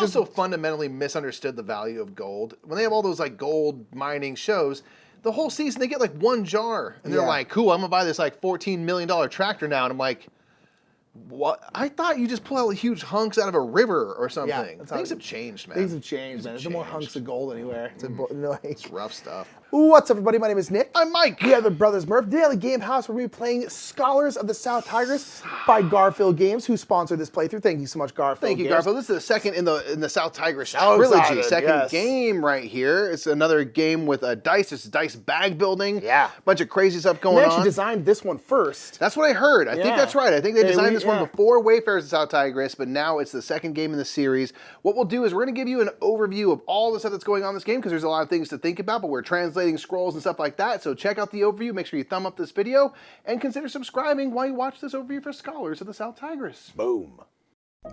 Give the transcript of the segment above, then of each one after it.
also fundamentally misunderstood the value of gold. When they have all those like gold mining shows, the whole season they get like one jar, and they're like, "Cool, I'm gonna buy this like $14 million tractor now," and I'm like, "What? I thought you just pull out huge hunks out of a river or something." Yeah, Things have changed, man. Things have changed, man. There's no more hunks of gold anywhere. It's rough stuff. What's up, everybody? My name is Nick. I'm Mike. We are the Brothers Murph Daily Game House, where we're playing Scholars of the South Tigris by Garfield Games, who sponsored this playthrough. Thank you so much, Garfield. Thank you, Games. Garfield. This is the second in the South Tigris trilogy. Second game right here. It's another game with dice. It's dice bag building. Yeah. Bunch of crazy stuff going on. They actually designed this one first. That's what I heard. I think that's right. I think they designed this one before Wayfarers of South Tigris, but now it's the second game in the series. What we'll do is we're going to give you an overview of all the stuff that's going on in this game, because there's a lot of things to think about, but we're translating scrolls and stuff like that. So check out the overview. Make sure you thumb up this video and consider subscribing while you watch this overview for Scholars of the South Tigris. Boom.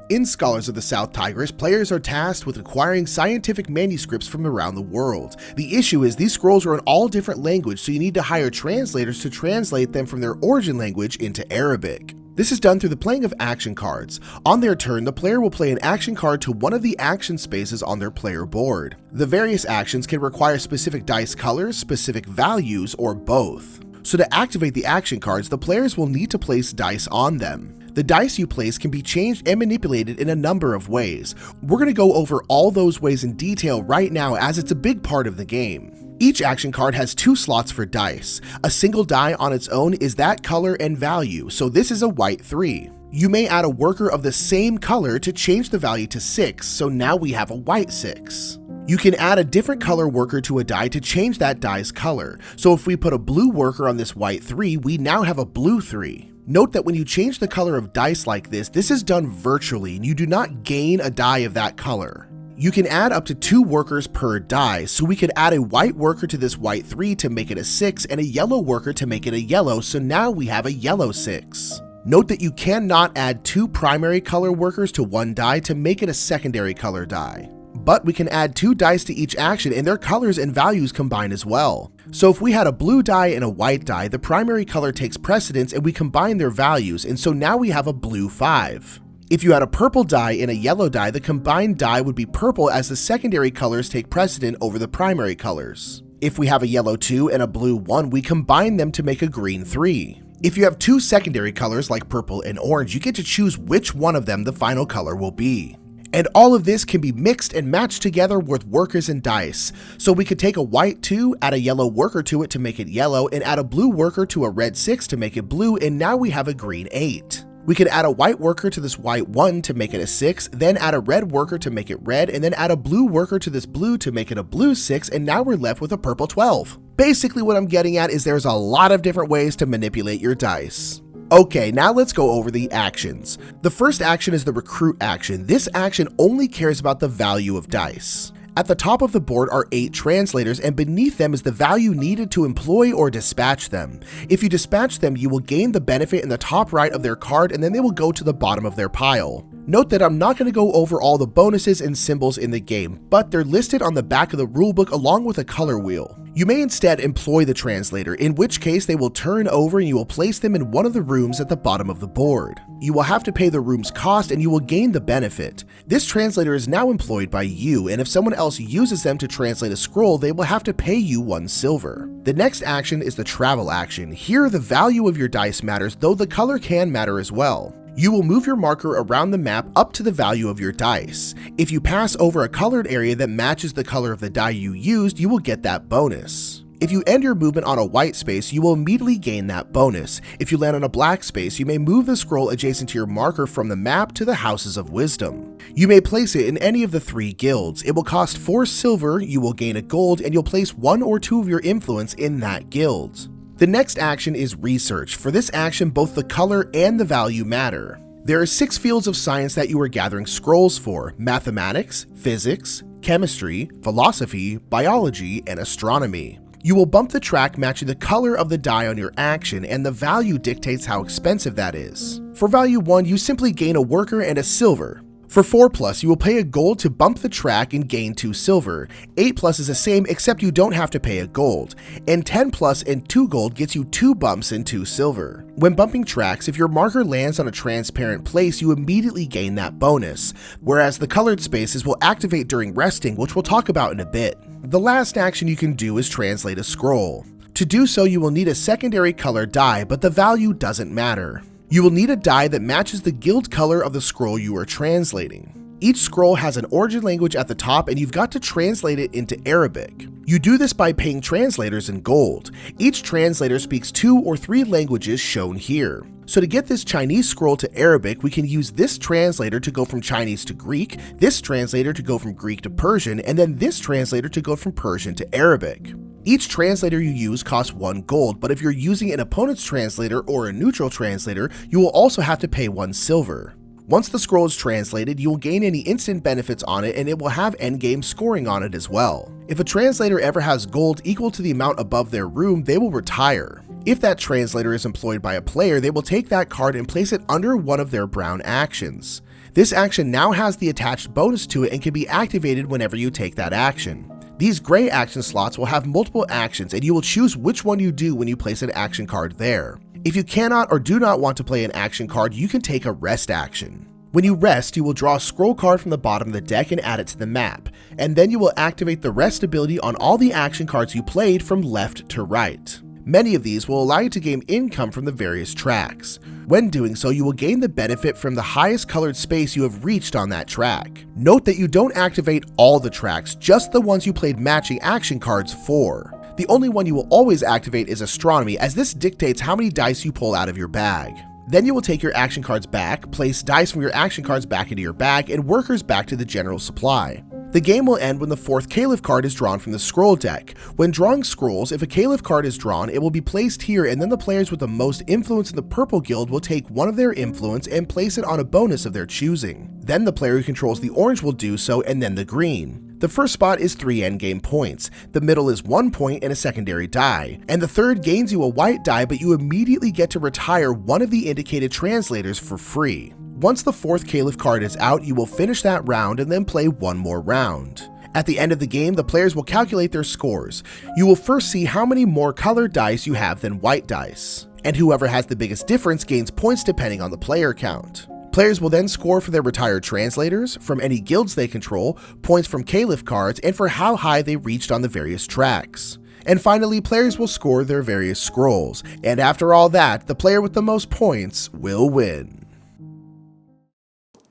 In Scholars of the South Tigris, players are tasked with acquiring scientific manuscripts from around the world. The issue is these scrolls are in all different languages, so you need to hire translators to translate them from their origin language into Arabic. This is done through the playing of action cards. On their turn, the player will play an action card to one of the action spaces on their player board. The various actions can require specific dice colors, specific values, or both. So to activate the action cards, the players will need to place dice on them. The dice you place can be changed and manipulated in a number of ways. We're going to go over all those ways in detail right now, as it's a big part of the game. Each action card has 2 slots for dice. A single die on its own is that color and value, so this is a white 3. You may add a worker of the same color to change the value to 6, so now we have a white 6. You can add a different color worker to a die to change that die's color. So if we put a blue worker on this white 3, we now have a blue 3. Note that when you change the color of dice like this is done virtually, and you do not gain a die of that color. You can add up to 2 workers per die, so we could add a white worker to this white 3 to make it a 6, and a yellow worker to make it a yellow, so now we have a yellow 6. Note that you cannot add 2 primary color workers to one die to make it a secondary color die. But we can add 2 dice to each action, and their colors and values combine as well. So if we had a blue die and a white die, the primary color takes precedence and we combine their values, and so now we have a blue 5. If you had a purple die and a yellow die, the combined die would be purple, as the secondary colors take precedent over the primary colors. If we have a yellow 2 and a blue 1, we combine them to make a green 3. If you have 2 secondary colors like purple and orange, you get to choose which one of them the final color will be. And all of this can be mixed and matched together with workers and dice. So we could take a white 2, add a yellow worker to it to make it yellow, and add a blue worker to a red 6 to make it blue, and now we have a green 8. We could add a white worker to this white 1 to make it a 6, then add a red worker to make it red, and then add a blue worker to this blue to make it a blue 6, and now we're left with a purple 12. Basically what I'm getting at is there's a lot of different ways to manipulate your dice. Okay, now let's go over the actions. The first action is the recruit action. This action only cares about the value of dice. At the top of the board are 8 translators, and beneath them is the value needed to employ or dispatch them. If you dispatch them, you will gain the benefit in the top right of their card, and then they will go to the bottom of their pile. Note that I'm not going to go over all the bonuses and symbols in the game, but they're listed on the back of the rulebook along with a color wheel. You may instead employ the translator, in which case they will turn over and you will place them in one of the rooms at the bottom of the board. You will have to pay the room's cost and you will gain the benefit. This translator is now employed by you, and if someone else uses them to translate a scroll, they will have to pay you 1 silver. The next action is the travel action. Here the value of your dice matters, though the color can matter as well. You will move your marker around the map up to the value of your dice. If you pass over a colored area that matches the color of the die you used, you will get that bonus. If you end your movement on a white space, you will immediately gain that bonus. If you land on a black space, you may move the scroll adjacent to your marker from the map to the Houses of Wisdom. You may place it in any of the 3 guilds. It will cost 4 silver, you will gain a gold, and you'll place 1 or 2 of your influence in that guild. The next action is research. For this action, both the color and the value matter. There are 6 fields of science that you are gathering scrolls for: mathematics, physics, chemistry, philosophy, biology, and astronomy. You will bump the track matching the color of the die on your action, and the value dictates how expensive that is. For value 1, you simply gain a worker and a silver. For 4+, you will pay a gold to bump the track and gain 2 silver. 8+ is the same except you don't have to pay a gold. And 10+ and 2 gold gets you 2 bumps and 2 silver. When bumping tracks, if your marker lands on a transparent place, you immediately gain that bonus, whereas the colored spaces will activate during resting, which we'll talk about in a bit. The last action you can do is translate a scroll. To do so, you will need a secondary color die, but the value doesn't matter. You will need a die that matches the guild color of the scroll you are translating. Each scroll has an origin language at the top and you've got to translate it into Arabic. You do this by paying translators in gold. Each translator speaks 2 or 3 languages shown here. So to get this Chinese scroll to Arabic, we can use this translator to go from Chinese to Greek, this translator to go from Greek to Persian, and then this translator to go from Persian to Arabic. Each translator you use costs 1 gold, but if you're using an opponent's translator or a neutral translator, you will also have to pay 1 silver. Once the scroll is translated, you will gain any instant benefits on it and it will have endgame scoring on it as well. If a translator ever has gold equal to the amount above their room, they will retire. If that translator is employed by a player, they will take that card and place it under one of their brown actions. This action now has the attached bonus to it and can be activated whenever you take that action. These gray action slots will have multiple actions and you will choose which one you do when you place an action card there. If you cannot or do not want to play an action card, you can take a rest action. When you rest, you will draw a scroll card from the bottom of the deck and add it to the map, and then you will activate the rest ability on all the action cards you played from left to right. Many of these will allow you to gain income from the various tracks. When doing so, you will gain the benefit from the highest colored space you have reached on that track. Note that you don't activate all the tracks, just the ones you played matching action cards for. The only one you will always activate is Astronomy, as this dictates how many dice you pull out of your bag. Then you will take your action cards back, place dice from your action cards back into your bag, and workers back to the general supply. The game will end when the 4th Caliph card is drawn from the scroll deck. When drawing scrolls, if a Caliph card is drawn, it will be placed here and then the players with the most influence in the purple guild will take one of their influence and place it on a bonus of their choosing. Then the player who controls the orange will do so and then the green. The first spot is 3 endgame points, the middle is 1 point and a secondary die, and the third gains you a white die, but you immediately get to retire one of the indicated translators for free. Once the 4th Caliph card is out, you will finish that round and then play one more round. At the end of the game, the players will calculate their scores. You will first see how many more colored dice you have than white dice, and whoever has the biggest difference gains points depending on the player count. Players will then score for their retired translators, from any guilds they control, points from Caliph cards, and for how high they reached on the various tracks. And finally, players will score their various scrolls, and after all that, the player with the most points will win.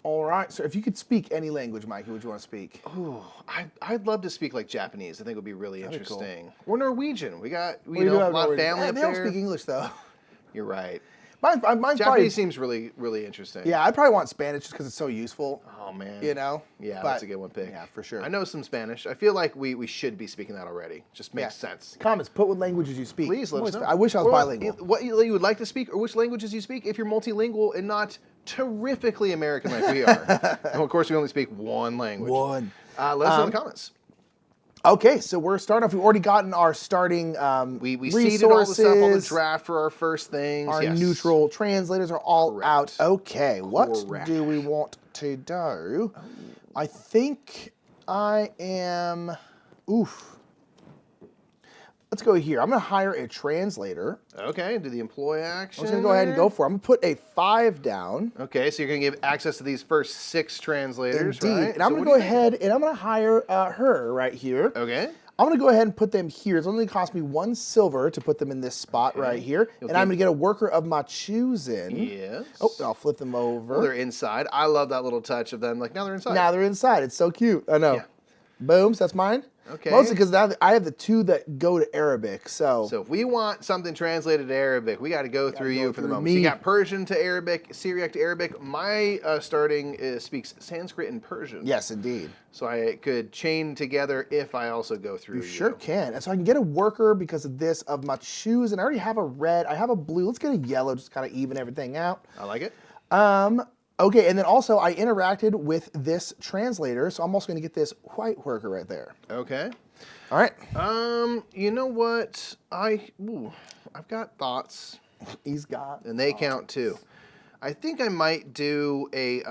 All right, so if you could speak any language, Mikey, would you want to speak? Oh, I'd love to speak like Japanese. I think it would be really interesting. Cool. Or Norwegian. We got do a have lot of Norwegian. family up They there. don't speak English though. You're right. Mine's Japanese probably, seems really, really interesting. yeah, I'd probably want Spanish just because it's so useful. Oh man. You know? Yeah, But- that's a good one pick. Yeah, for sure. I know some Spanish. I feel like we should be speaking that already. Just makes sense. Comments, put what languages you speak. Please let us know. I wish I was Or bilingual. What you would like to speak, or which languages you speak, if you're multilingual and not terrifically American like we are. And of course, we only speak one language. One. Let us know in the comments. Okay, so we're starting off. We've already gotten our starting We seeded all the stuff on the resources. draft for our first things. Our yes. neutral translators are all Correct. out. Okay, what Correct. do we want to do? I think I am. Oof. Let's go here. I'm going to hire a translator. Okay, do the employ action. I'm just going to go ahead and go for it. I'm going to put a 5 down. Okay, so you're going to give access to these first 6 translators, Indeed. right? And I'm So going to what go do you think? ahead and I'm going to hire her right here. Okay. I'm going to go ahead and put them here. It's only going to cost me 1 silver to put them in this spot right here. You'll And I'm keep- going to get a worker of my choosing. Yes. Oh, I'll flip them over. Oh, they're inside. I love that little touch of them. Like, now they're inside. Now they're inside. It's so cute. I know. Yeah. Boom. So that's mine. Okay. Mostly because now I have the 2 that go to Arabic. So So if we want something translated to Arabic, we got to go through you for the through moment. So you me. got Persian to Arabic, Syriac to Arabic. My starting speaks Sanskrit and Persian. yes, indeed. So I could chain together if I also go through you. Sure can. And so I can get a worker because of this of my shoes. And I already have a red. I have a blue. Let's get a yellow just kind of even everything out. I like it. Okay, and then also I interacted with this translator, so I'm also going to get this white worker right there. Okay. All right. You know what? I've got thoughts, He's got. and they count too. I think I might do a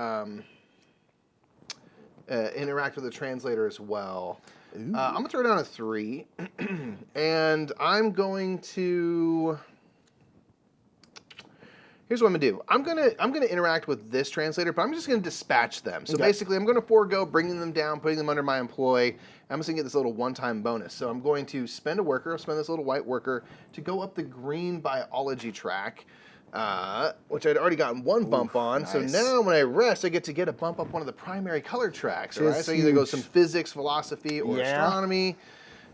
interact with the translator as well. I'm going to throw down a 3, and I'm going to... Here's what I'm gonna do. I'm gonna interact with this translator, but I'm just gonna dispatch them. So basically, I'm gonna forego bringing them down, putting them under my employee. I'm just gonna get this little one-time bonus. So I'm going to spend a worker, I'll spend this little white worker to go up the green biology track, which I'd already gotten one bump on. Nice. So now when I rest, I get to get a bump up one of the primary color tracks. All right, so either goes some physics, philosophy, or astronomy,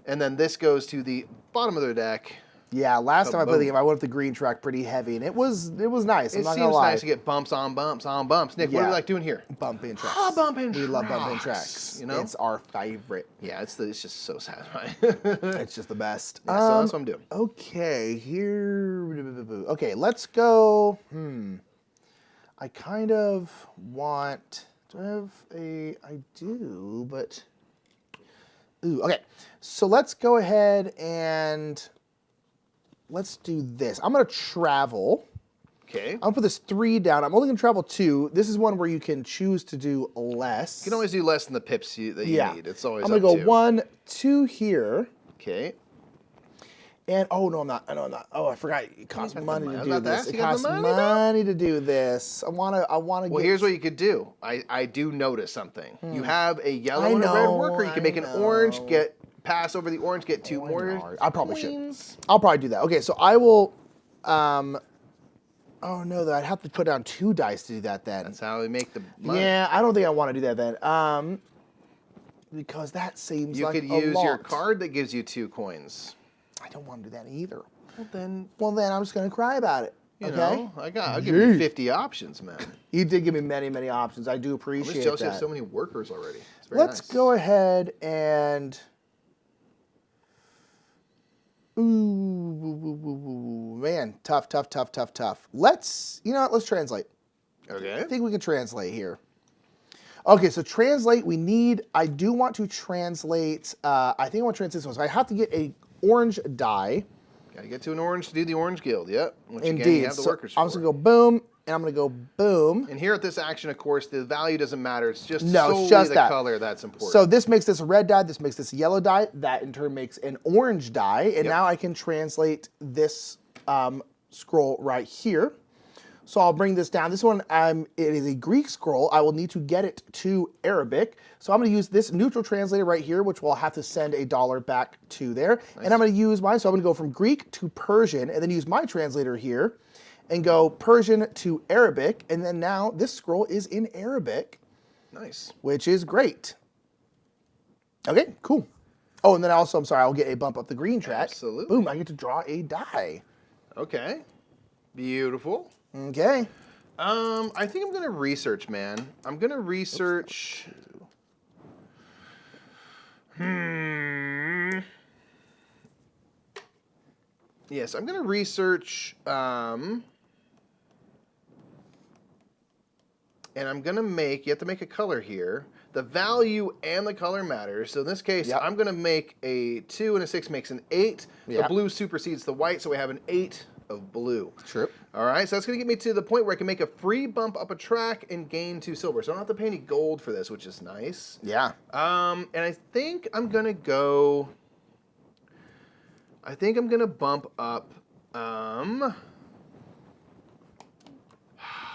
and then this goes to the bottom of the deck. Yeah, last time I played the game, I went up the green track pretty heavy, and it was nice. I'm not gonna lie. It seems nice to get bumps on bumps on bumps. Nick, what do you like doing here? Bumping tracks. Bumping tracks. We love bumping tracks. You know, it's our favorite. Yeah, it's just so satisfying. It's just the best. Yeah, so that's what I'm doing. Okay, Okay, let's go. I kind of want. Do I have a? I do, but. Ooh, okay. So let's go ahead and. Let's do this. I'm going to travel. Okay. I'm going to put this 3 down. I'm only going to travel 2. This is one where you can choose to do less. You can always do less than the pips that you need. It's always I'm going to go 1, 2 here. Okay. And, oh, no, I'm not. I know I'm not. Oh, I forgot. It costs money to do this. It costs money to do this. I want to Well, here's what you could do. I do notice something. You have a yellow and a red worker. You can make an orange, pass over the orange, get 2 more. I probably should. I'll probably do that. Okay, so I will. Oh no, I'd have to put down 2 dice to do that then. That's how we make the money. Yeah, I don't think I want to do that then. Because that seems like a lot. You could use your card that gives you 2 coins. I don't want to do that either. Well then I'm just gonna cry about it. You know, I'll give you 50 options, man. You did give me many, many options. I do appreciate that. I'm just jealous you have so many workers already. Let's go ahead and. Ooh, man, tough. Let's translate. Okay. I think we can translate here. Okay, so translate, I do want to translate, I think I want to translate this one. So I have to get a orange die. Gotta get to an orange to do the Orange Guild, yep. Which Indeed. Again, you have the workers I'm just gonna go boom, and I'm gonna go boom. And here at this action, of course, the value doesn't matter. It's just solely the color that's important. So this makes this a red die, this makes this a yellow die, that in turn makes an orange die, and now I can translate this scroll right here. So I'll bring this down. This one, it is a Greek scroll. I will need to get it to Arabic. So I'm going to use this neutral translator right here, which will have to send $1 back to there. Nice. And I'm going to use mine. So I'm going to go from Greek to Persian, and then use my translator here, and go Persian to Arabic. And then now this scroll is in Arabic. Nice. Which is great. Okay, cool. Oh, and then also, I'm sorry, I'll get a bump up the green track. Absolutely. Boom, I get to draw a die. Okay. Beautiful. Okay. I think I'm going to research, man. I'm going to research... Yes, I'm going to research... and I'm going to make... You have to make a color here. The value and the color matters. So in this case, I'm going to make a 2 and a 6 makes an 8. The blue supersedes the white, so we have an 8 of blue. Sure. All right, so that's going to get me to the point where I can make a free bump up a track and gain 2 silver. So I don't have to pay any gold for this, which is nice. Yeah. And I think I'm going to go... I think I'm going to bump up... I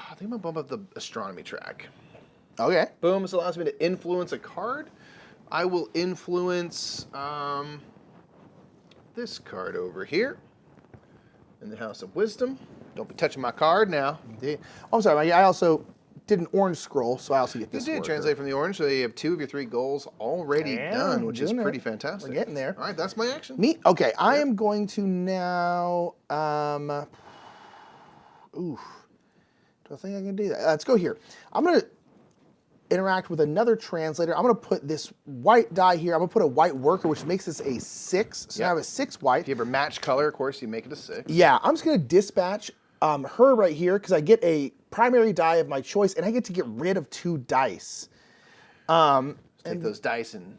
think I'm going to bump up the astronomy track. Okay. Boom, this allows me to influence a card. I will influence this card over here. In the House of Wisdom. Don't be touching my card now. Indeed. Oh, I'm sorry, I also did an orange scroll, so I also get this. You did translate from the orange, so you have 2 of your 3 goals already done, which is pretty fantastic. We're getting there. All right, that's my action. Me? Okay, I am going to now... do I think I can do that? Let's go here. I'm going to interact with another translator. I'm going to put this white die here. I'm going to put a white worker, which makes this a 6. So now I have a 6 white. If you ever match color, of course, you make it a 6. Yeah, I'm just going to dispatch her right here because I get a primary die of my choice, and I get to get rid of 2 dice. Take those dice and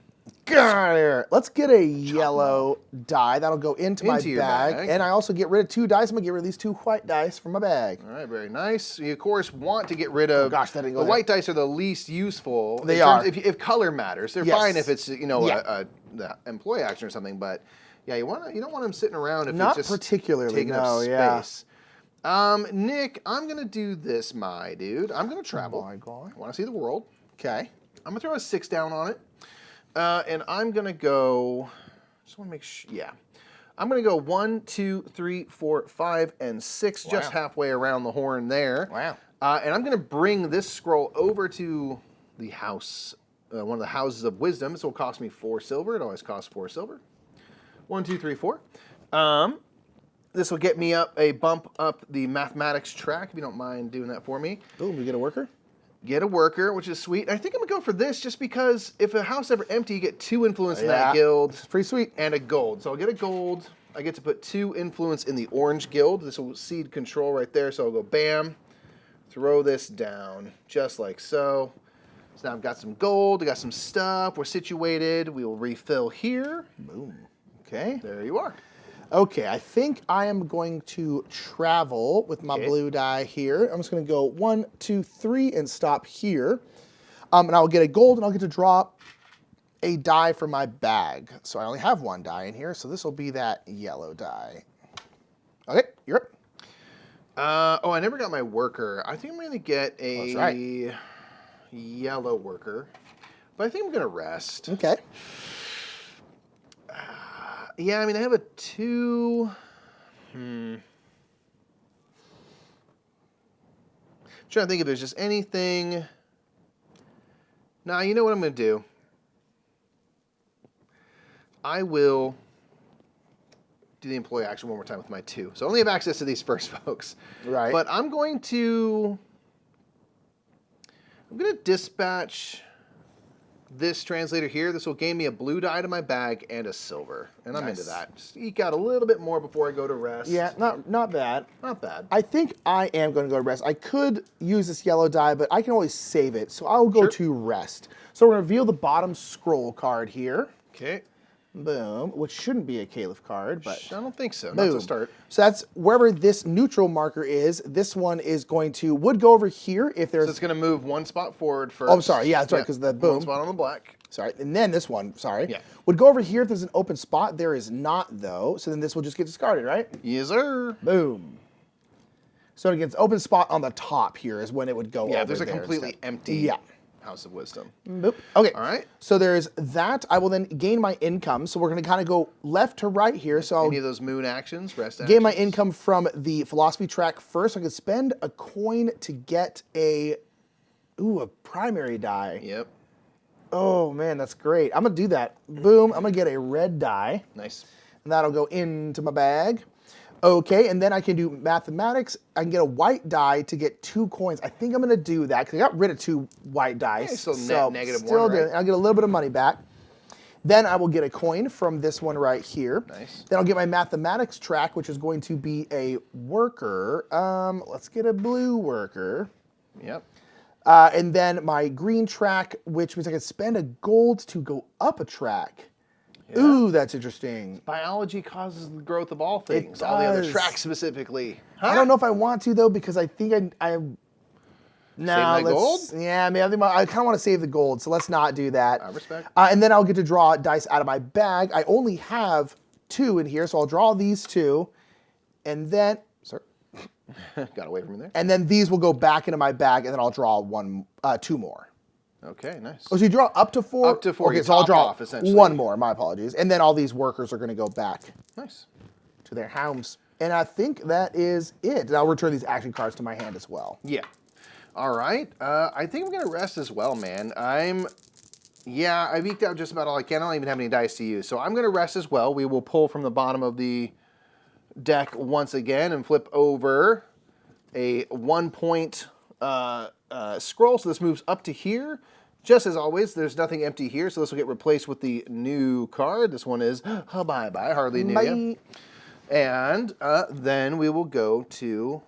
Get out of here. Let's get a yellow die. That'll go into my bag. And I also get rid of 2 dice. I'm going to get rid of these 2 white dice from my bag. All right, very nice. You, of course, want to get rid of... Gosh, that didn't go the there. white dice are the least useful. They are. If color matters. They're Yes. fine if it's, you know, Yeah. the employee action or something, but yeah, you don't want them sitting around if Not it's just particularly, taking no, up yeah. space. Nick, I'm going to do this, my dude. I'm going to travel. My God. I want to see the world. Okay. I'm going to throw a 6 down on it. And I'm going to go, just want to make sure, yeah. I'm going to go 1, 2, 3, 4, 5, and 6, Wow. just halfway around the horn there. Wow. And I'm going to bring this scroll over to the house, one of the houses of wisdom. This will cost me 4 silver. It always costs 4 silver. 1, 2, 3, 4. This will get me up a bump up the mathematics track, if you don't mind doing that for me. Boom, we get a worker? Get a worker, which is sweet. I think I'm going to go for this just because if a house ever empty, you get 2 influence in that guild. It's pretty sweet. And a gold. So I'll get a gold. I get to put 2 influence in the orange guild. This will seed control right there. So I'll go bam, throw this down just like so. So now I've got some gold. I got some stuff. We're situated. We will refill here. Boom. Okay. There you are. Okay, I think I am going to travel with my blue die here. I'm just going to go 1, 2, 3 and stop here. And I'll get a gold and I'll get to draw a die from my bag. So I only have 1 die in here, so this will be that yellow die. Okay, you're up. I never got my worker. I think I'm going to get a yellow worker. But I think I'm going to rest. Okay. Yeah, I mean, I have a 2. I'm trying to think if there's just anything. Nah, you know what I'm going to do? I will do the employee action one more time with my 2. So I only have access to these first folks. Right. But I'm going to dispatch this translator here. This will gain me a blue die to my bag and a silver. And I'm into that. Just eke out a little bit more before I go to rest. Yeah, not bad. Not bad. I think I am going to go to rest. I could use this yellow die, but I can always save it. So I'll go to rest. So we're going to reveal the bottom scroll card here. Okay. Boom, which shouldn't be a Caliph card, but I don't think so. boom. Not to start. So that's wherever this neutral marker is. This one is going to would go over here if there's. So it's going to move 1 spot forward first. Oh, I'm sorry. Yeah, that's right, because the boom. 1 spot on the black. Sorry, and then this one. Sorry. Yeah. Would go over here if there's an open spot. There is not though. So then this will just get discarded, right? Yes, sir. Boom. So again, it's open spot on the top here is when it would go over. Yeah, there's a there completely instead. empty Yeah. House of Wisdom. Boop. Okay. All right. So there's that. I will then gain my income. So we're going to kind of go left to right here. So I'll Any of those moon actions, rest actions? gain my income from the philosophy track first. I could spend a coin to get a primary die. Yep. Oh man, that's great. I'm gonna do that. Boom. I'm gonna get a red die, Nice. and that'll go into my bag. Okay, and then I can do mathematics. I can get a white die to get 2 coins. I think I'm gonna do that because I got rid of 2 white dice. Yeah, so net -1, right? I'll get a little bit of money back. Then I will get a coin from this one right here. Nice. Then I'll get my mathematics track, which is going to be a worker. Let's get a blue worker. Yep. And then my green track, which means I can spend a gold to go up a track. Yeah. Ooh, that's interesting. Biology causes the growth of all things. It All the other does. tracks specifically. I don't know if I want to though, because I think Save that gold? Yeah, I mean, I kind of want to save the gold, so let's not do that. I respect. And then I'll get to draw dice out of my bag. I only have 2 in here, so I'll draw these 2, and then, Got away from me there. and then these will go back into my bag, and then I'll draw 2 more. Okay, nice. Oh, so you draw up to 4? Up to 4. Okay, You so I'll top draw off, essentially. 1 more. My apologies. And then all these workers are going to go back Nice. to their homes. And I think that is it. And I'll return these action cards to my hand as well. Yeah. All right. I think I'm going to rest as well, man. I've eked out just about all I can. I don't even have any dice to use. So I'm going to rest as well. We will pull from the bottom of the deck once again and flip over a 1-point scroll. So this moves up to here. Just as always, there's nothing empty here, so this will get replaced with the new card. This one is bye-bye, hardly knew ya. And then we will go to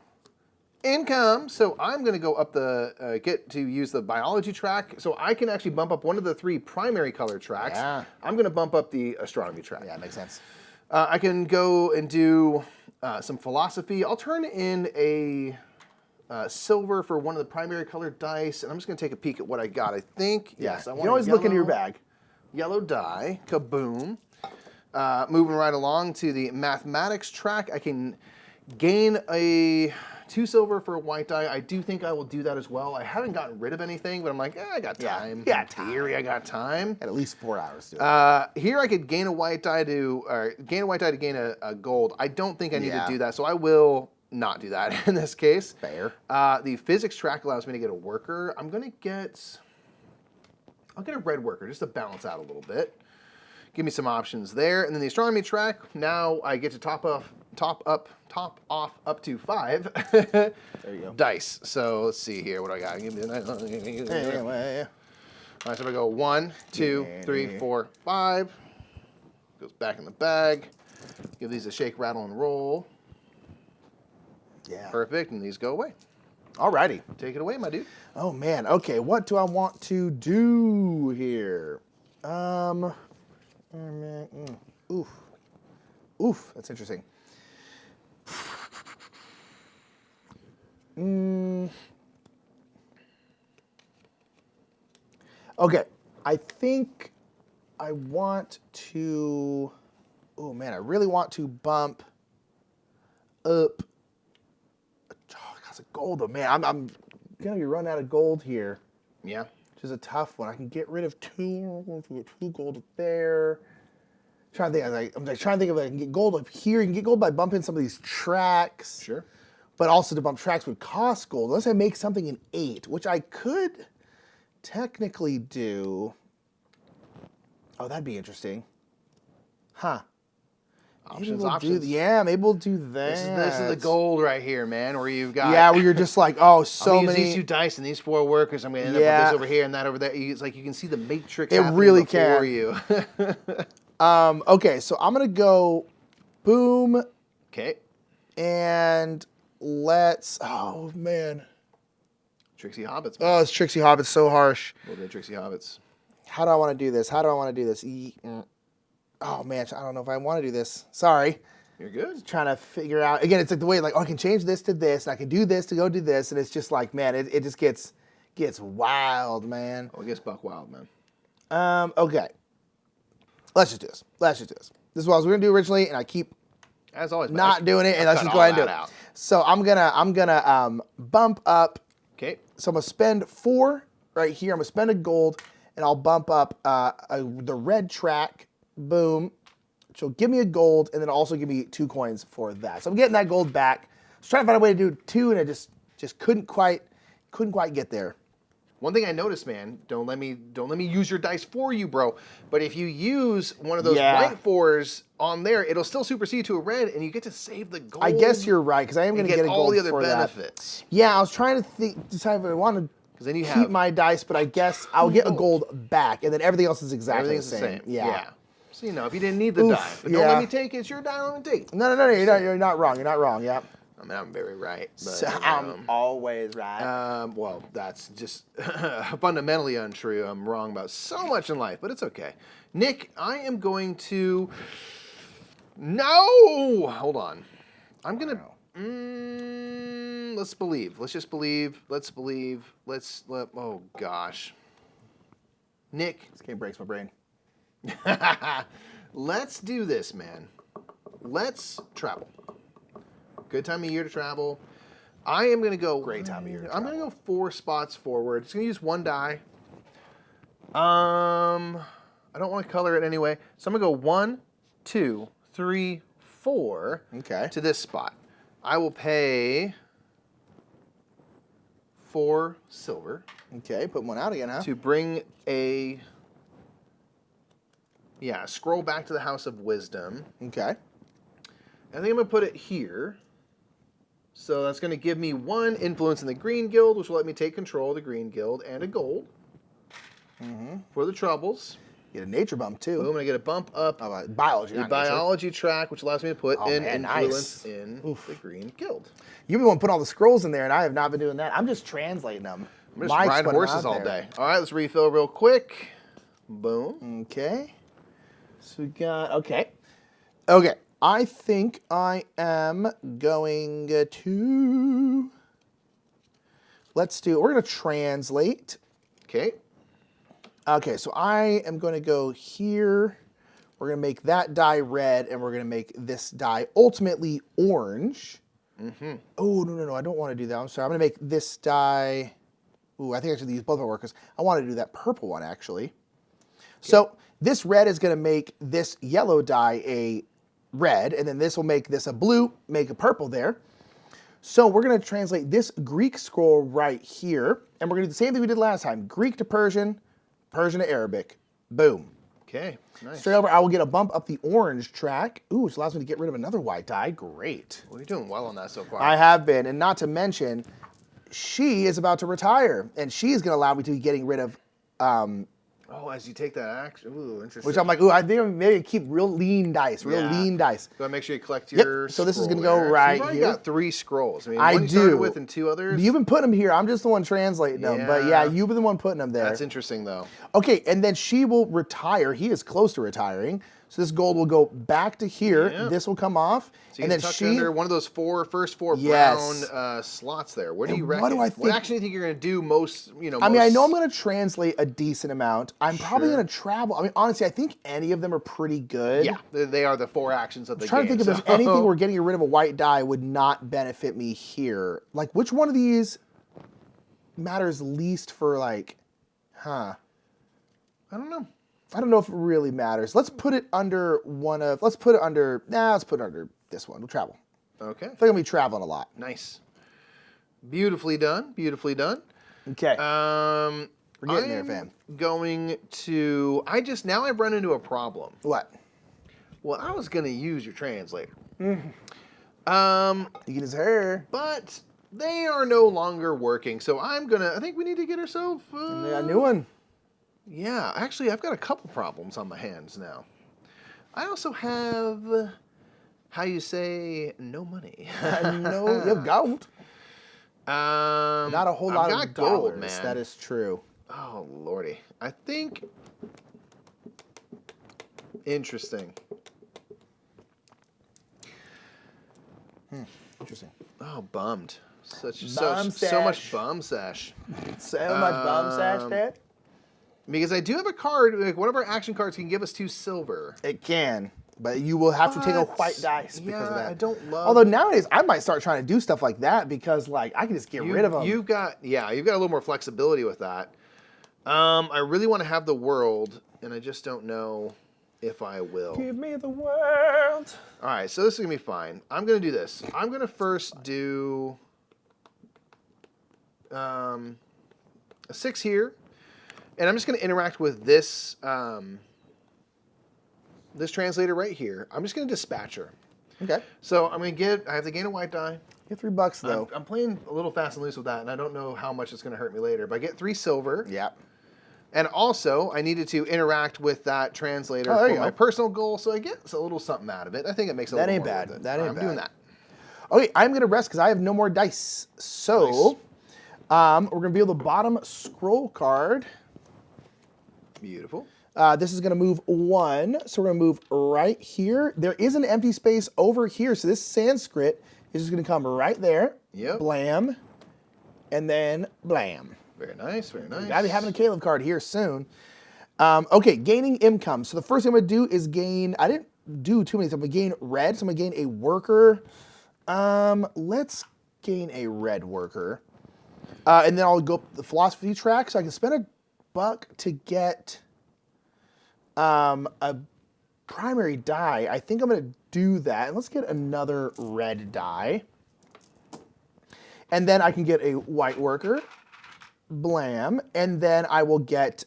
Income. So I'm going to go up the, get to use the biology track. So I can actually bump up one of the 3 primary color tracks. Yeah. I'm going to bump up the astronomy track. Yeah, makes sense. I can go and do some philosophy. I'll turn in a silver for one of the primary colored dice, and I'm just going to take a peek at what I got. I think, yes, I want you always look into your bag. Yellow die, kaboom. Moving right along to the mathematics track, I can gain a 2 silver for a white die. I do think I will do that as well. I haven't gotten rid of anything, but I'm like, I got time. Yeah, in theory, I got time. At least 4 hours. To Here I could gain a white die to gain a gold. I don't think I need to do that, so I will not do that in this case. Fair. The physics track allows me to get a worker. I'll get a red worker just to balance out a little bit. Give me some options there. And then the astronomy track, now I get to top off up to 5 there you go. dice. So let's see here. What do I got? Give me Anyway. All right, so if I go 1, 2, 3, 4, 5. Goes back in the bag. Give these a shake, rattle, and roll. Yeah. Perfect, and these go away. Alrighty. Take it away, my dude. Oh man. Okay. What do I want to do here? Oof. That's interesting. Okay. I think I want to. Oh man, I really want to bump up. Oh, that's a gold though, man. I'm gonna be running out of gold here. Yeah. Which is a tough one. I can get rid of 2 gold there. I'm trying to think if I can get gold up here. You can get gold by bumping some of these tracks. Sure. But also to bump tracks would cost gold. Unless I make something in 8, which I could technically do. Oh, that'd be interesting. Huh. Options. Maybe we'll do that. This is the gold right here, man, where you've got... Yeah, where you're just like, oh, so I'm gonna many... use these 2 dice and these 4 workers. I'm going to end up with this over here and that over there. It's like you can see the matrix happening really before can. you. Okay, so I'm going to go boom. Okay. And let's... Oh, man. Trixie Hobbits. Man. Oh, it's Trixie Hobbits so harsh. A little bit of Trixie Hobbits. How do I want to do this? Oh, man, I don't know if I want to do this. Sorry. You're good. Trying to figure out... Again, it's like the way, like, oh, I can change this to this, and I can do this to go do this, and it's just like, man, it just gets wild, man. Oh, it gets buck wild, man. Okay. Let's just do this. This is what I was going to do originally, and I keep as always not doing it, and let's just go ahead and do it. So I'm gonna bump up. Okay. So I'm gonna spend 4 right here. I'm gonna spend a gold, and I'll bump up the red track. Boom. Which will give me a gold, and then also give me 2 coins for that. So I'm getting that gold back. I was trying to find a way to do 2, and I just couldn't quite get there. One thing I noticed, man, don't let me use your dice for you, bro. But if you use one of those white 4s on there, it'll still supersede to a red, and you get to save the gold. I guess you're right, because I am going to get a gold all the other for benefits. That. Yeah, I was trying to decide if I want to keep my dice, but I guess I'll get a gold back, and then everything else is exactly the same. Yeah. So, if you didn't need the die, but don't let me take it. It's your die, let me take it. No, you're not wrong. You're not wrong, yeah. I mean, I'm very right. But, so I'm always right. Well, that's just fundamentally untrue. I'm wrong about so much in life, but it's okay. Nick, I am going to... No! Hold on. I'm going to... let's believe. Let's just believe. Let's believe. Oh, gosh. Nick. This game breaks my brain. Let's do this, man. Let's travel. Good time of year to travel. I am going to go... Great time of year to travel. I'm going to go 4 spots forward. Just going to use 1 die. I don't want to color it anyway. So I'm going to go 1, 2, 3, 4 to this spot. I will pay 4 silver. Okay, put 1 out again, huh? To bring a... Yeah, scroll back to the House of Wisdom. Okay. I think I'm going to put it here. So that's going to give me 1 influence in the Green Guild, which will let me take control of the Green Guild, and a gold for the troubles. Get a nature bump too. Boom, and I get a bump up. Biology, the not nature. biology track, which allows me to put in man, influence nice. in the Green Guild. You've been putting all the scrolls in there, and I have not been doing that. I'm just translating them. I'm just riding horses all day. All right, let's refill real quick. Boom. Okay. So we got, okay. Okay, I think I am going to, we're going to translate. Okay. Okay, so I am going to go here. We're going to make that die red, and we're going to make this die ultimately orange. Mm-hmm. Oh, no, I don't want to do that. I'm sorry. I'm going to make this die, ooh, I think I should use both my workers. I want to do that purple one, actually. Okay. So this red is going to make this yellow die a red, and then this will make this a blue, make a purple there. So we're going to translate this Greek scroll right here, and we're going to do the same thing we did last time. Greek to Persian, Persian to Arabic. Boom. Okay, nice. Straight over, I will get a bump up the orange track. Ooh, which allows me to get rid of another white die. Great. Well, you're doing well on that so far. I have been, and not to mention, she is about to retire, and she is going to allow me to be getting rid of as you take that action. Ooh, interesting. which I'm like, ooh, I think maybe keep real lean dice, lean dice. So I make sure you collect your So this is scroll going to go there. right So you've here. already got 3 scrolls. I mean, I one you started do. with and 2 others. You've been putting them here. I'm just the one translating them. But yeah, you've been the one putting them there. That's interesting, though. Okay, and then she will retire. He is close to retiring. So this gold will go back to here. Yeah. This will come off. So you and can then tuck it under one of those first four Yes. brown slots there. What do you And reckon? what do I think- What action do you think you're going to do most, I mean, I know I'm going to translate a decent amount. I'm probably Sure. going to travel. I mean, honestly, I think any of them are pretty good. Yeah, they are the 4 actions of the I'm trying game. to think if there's anything where getting rid of a white die would not benefit me here. Like, which one of these matters least for, like, I don't know. I don't know if it really matters. Let's put it under let's put it under this one. We'll travel. Okay. I think I'm going to be traveling a lot. Nice. Beautifully done. Beautifully done. Okay. We're getting there, fam. Going to, now I've run into a problem. What? Well, I was going to use your translator. You can use her. But they are no longer working. So I think we need to get ourselves A new one. Yeah, actually, I've got a couple problems on my hands now. I also have, how you say, no money. No, you have gold. Not a whole lot I've of got gold, dollars. man. That is true. Oh, lordy. I think, interesting. Interesting. Oh, bummed. So Bum much bum sesh. So much bum sash there. Because I do have a card, like one of our action cards can give us 2 silver. It can, but you will have to take a But, white dice because of that. I don't love. Although nowadays I might start trying to do stuff like that because like I can just get rid of them. You've got a little more flexibility with that. I really want to have the world, and I just don't know if I will. Give me the world. All right, so this is gonna be fine. I'm gonna do this. I'm gonna first do a 6 here, and I'm just gonna interact with this this translator right here. I'm just gonna dispatch her. Okay. So I have to gain a white die. Get $3 though. I'm playing a little fast and loose with that, and I don't know how much it's gonna hurt me later. But I get 3 silver. Yeah. And also, I needed to interact with that translator there for you my go. personal goal, so I get a little something out of it. I think it makes it a little ain't more bad. worth it. That ain't I'm bad. doing that. Okay, I'm gonna rest because I have no more dice. So, we're gonna reveal the bottom scroll card. Beautiful. This is gonna move 1, so we're gonna move right here. There is an empty space over here, so this Sanskrit is just gonna come right there. Yep. Blam, and then blam. Very nice, very nice. Gotta be having a Caleb card here soon. Okay, gaining income. So the first thing I'm gonna do is gain, I didn't do too many, so I'm gonna gain red, so I'm gonna gain a worker. Let's gain a red worker. And then I'll go up the philosophy track, so I can spend $1 to get a primary die. I think I'm gonna do that. And let's get another red die. And then I can get a white worker. Blam, and then I will get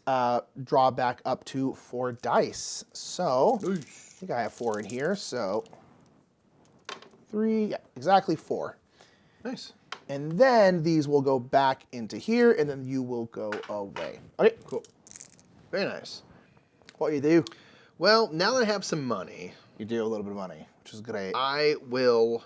draw back up to 4 dice. So I think I have 4 in here. So 3, yeah, exactly 4. Nice. And then these will go back into here, and then you will go away. Okay, Cool. Very nice. What you do? Well, now that I have some money, You do a little bit of money, which is great. I will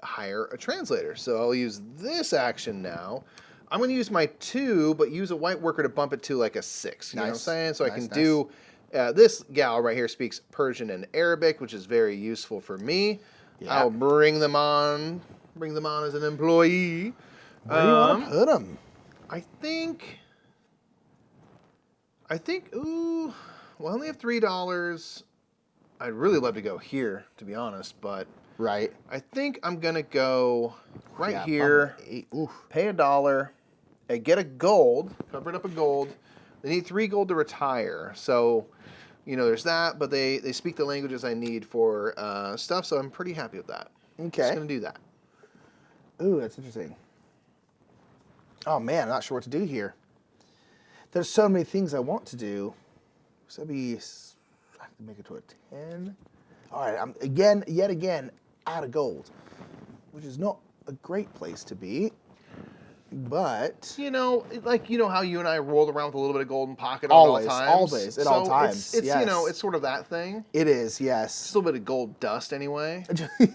hire a translator. So I'll use this action now. I'm going to use my 2, but use a white worker to bump it to like a 6. You know what I'm saying? So I can do... this gal right here speaks Persian and Arabic, which is very useful for me. Yeah. I'll bring them on as an employee. Where do you want to put them? I think, ooh, well, I only have $3. I'd really love to go here, to be honest, but right. I think I'm going to go right here, pay $1, and get a gold, cover it up a gold. They need 3 gold to retire, so, you know, there's that, but they speak the languages I need for stuff, so I'm pretty happy with that. Okay. Just going to do that. Ooh, that's interesting. Oh, man, I'm not sure what to do here. There's so many things I want to do. So I have to make it to a 10. All right, I'm yet again, out of gold, which is not a great place to be. But you know, like how you and I rolled around with a little bit of gold in pocket at all times. Always, at all times. It's yes. You know, it's sort of that thing. It is, yes. Just a little bit of gold dust, anyway.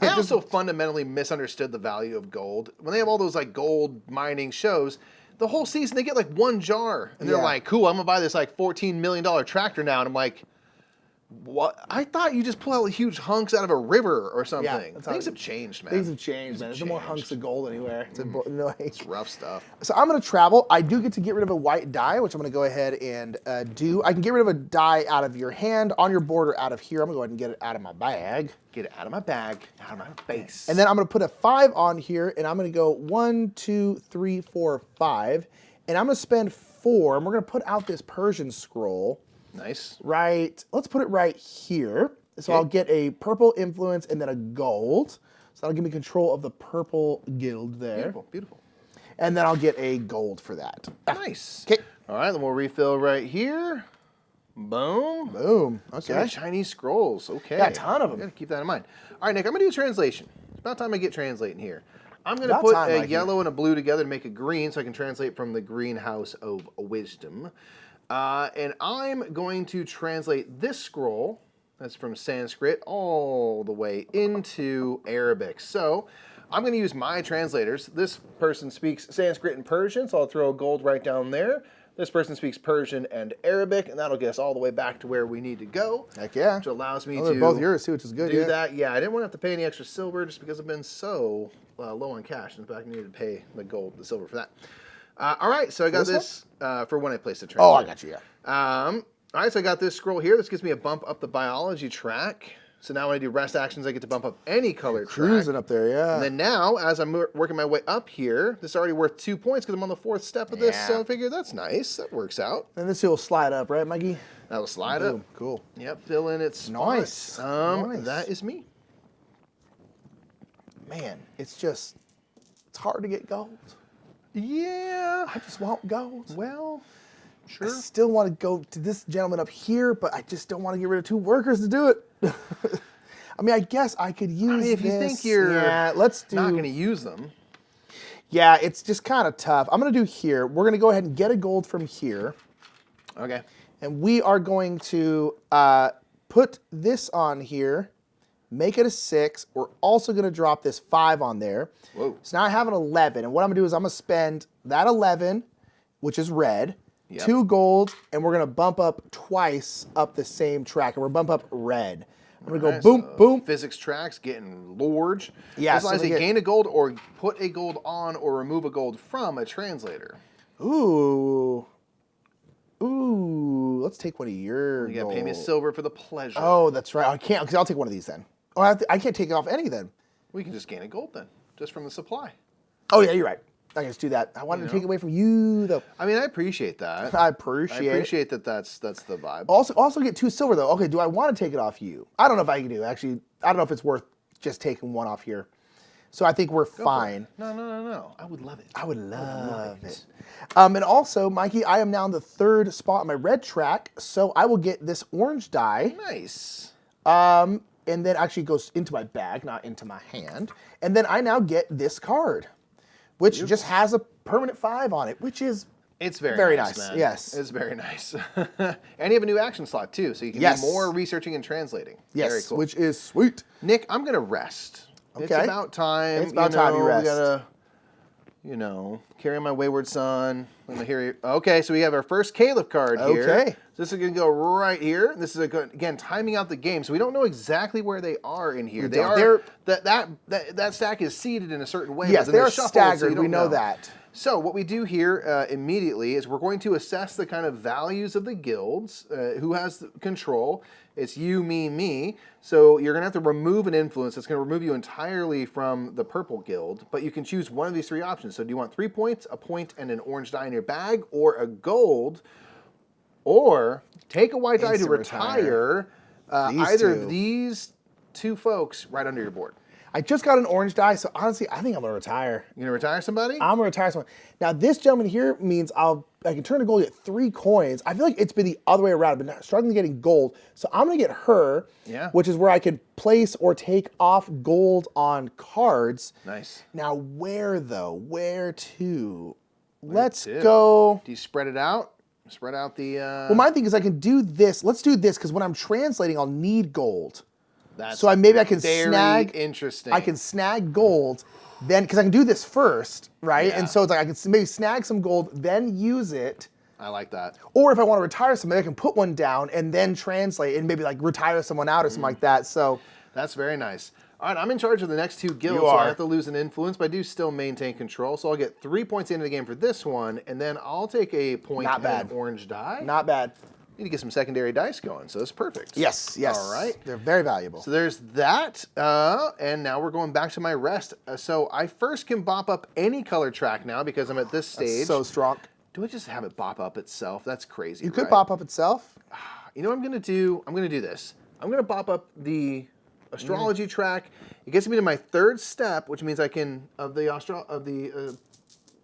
I also fundamentally misunderstood the value of gold. When they have all those like gold mining shows, the whole season they get like 1 jar, and they're like, "Cool, I'm gonna buy this like $14 million tractor now," and I'm like, what? I thought you just pull out huge hunks out of a river or something. Yeah, things have changed, man. Things have changed, man. There's no more hunks of gold anywhere. It's rough stuff. So I'm going to travel. I do get to get rid of a white die, which I'm going to go ahead and do. I can get rid of a die out of your hand, on your board, or out of here. I'm going to go ahead and get it out of my bag. Get it out of my bag, out of my face. And then I'm going to put a 5 on here, and I'm going to go 1, 2, 3, 4, 5. And I'm going to spend 4, and we're going to put out this Persian scroll. Nice. Right, let's put it right here. So I'll get a purple influence and then a gold. So that'll give me control of the purple guild there. Beautiful, beautiful. And then I'll get a gold for that. Nice. Okay. All right, then we'll refill right here. Boom. Boom. Okay. So Chinese scrolls. Okay. Yeah, a ton of them. Gotta keep that in mind. All right, Nick, I'm gonna do a translation. It's about time I get translating here. I'm gonna put a yellow and a blue together to make a green, so I can translate from the greenhouse of wisdom. And I'm going to translate this scroll, that's from Sanskrit, all the way into Arabic. So I'm going to use my translators. This person speaks Sanskrit and Persian, so I'll throw a gold right down there. This person speaks Persian and Arabic, and that'll get us all the way back to where we need to go. Heck yeah. Which allows me to they're both yours too, which is good. Do that. Yeah, I didn't want to have to pay any extra silver just because I've been so low on cash. In fact, I needed to pay the silver for that. All right, so I got this for when I place the translator. Oh, I got you, yeah. All right, so I got this scroll here. This gives me a bump up the biology track. So now when I do rest actions, I get to bump up any color track. Cruising up there, yeah. And then now, as I'm working my way up here, this is already worth 2 points because I'm on the 4th step of this. So I figure that's nice. That works out. And this will slide up, right, Mikey? That'll slide up. Cool. Yep, fill in its spot. Nice. That is me. Man, it's hard to get gold. Yeah. I just want gold. Well, sure. I still want to go to this gentleman up here, but I just don't want to get rid of 2 workers to do it. I mean, I guess I could use if you think you're not going to use them. Yeah, it's just kind of tough. I'm going to do here. We're going to go ahead and get a gold from here. Okay. And we are going to put this on here, make it a 6. We're also going to drop this 5 on there. Whoa. So now I have an 11. And what I'm going to do is I'm going to spend that 11, which is red, 2 gold, and we're going to bump up twice up the same track. And we're going to bump up red. I'm going to go boom, boom. Physics tracks getting large. Yeah. As long as you gain a gold or put a gold on or remove a gold from a translator. Ooh. Ooh. Let's take one of your You got to pay me silver for the pleasure. Oh, that's right. I can't, because I'll take one of these then. Or I can't take it off any then. We can just gain a gold then, just from the supply. Oh, yeah, you're right. I can just do that. I wanted to take it away from you, though. I mean, I appreciate that. I appreciate that that's the vibe. Also get 2 silver, though. Okay, do I want to take it off you? I don't know if I can do. Actually, I don't know if it's worth just taking 1 off here. So I think we're fine. No. I would love it. I would love it. And also, Mikey, I am now in the 3rd spot on my red track, so I will get this orange die. Nice. And then actually goes into my bag, not into my hand. And then I now get this card, which just has a permanent 5 on it, which is It's very nice, nice. Man. Yes, it's very nice. And you have a new action slot too, so you can do more researching and translating. Yes, very cool. Which is sweet. Nick, I'm gonna rest. Okay. It's about time. It's about time you rest. We gotta, carry on my wayward son. Okay, so we have our first Caliph card here. Okay. So this is gonna go right here. This is again timing out the game, so we don't know exactly where they are in here. That stack is seated in a certain way. Yes, they're shuffled, staggered. So we know that. So what we do here immediately is we're going to assess the kind of values of the guilds. Who has control? It's you, me. So you're going to have to remove an influence that's going to remove you entirely from the purple guild, but you can choose one of these 3 options. So do you want 3 points, a point, and an orange die in your bag, or a gold, or take a white die to retire either of these 2 folks right under your board? I just got an orange die, so honestly, I think I'm gonna retire. You gonna retire somebody? I'm gonna retire someone. Now, this gentleman here means I can turn to gold, get 3 coins. I feel like it's been the other way around. I've been struggling getting gold, so I'm gonna get her. Yeah. Which is where I can place or take off gold on cards. Nice. Now, where though? Where to? Let's go. Do you spread it out? Spread out the. Well, my thing is I can do this. Let's do this because when I'm translating, I'll need gold. So maybe I can very snag. Interesting. I can snag gold, then because I can do this first, right? Yeah. And so it's like I can maybe snag some gold, then use it. I like that. Or if I want to retire somebody, I can put one down and then translate and maybe like retire someone out or something like that. So that's very nice. All right, I'm in charge of the next 2 guilds, You so are. I have to lose an influence, but I do still maintain control. So I'll get 3 points into the game for this one, and then I'll take a point Not and bad. an orange die. not bad. Need to get some secondary dice going, so that's perfect. Yes. All right. They're very valuable. So there's that, and now we're going back to my rest. So I first can bop up any color track now because I'm at this stage. That's so strong. Do I just have it bop up itself? That's crazy. You could right? pop up itself. You know what I'm gonna do? I'm gonna do this. I'm gonna bop up the astrology track. It gets me to my 3rd step, which means I can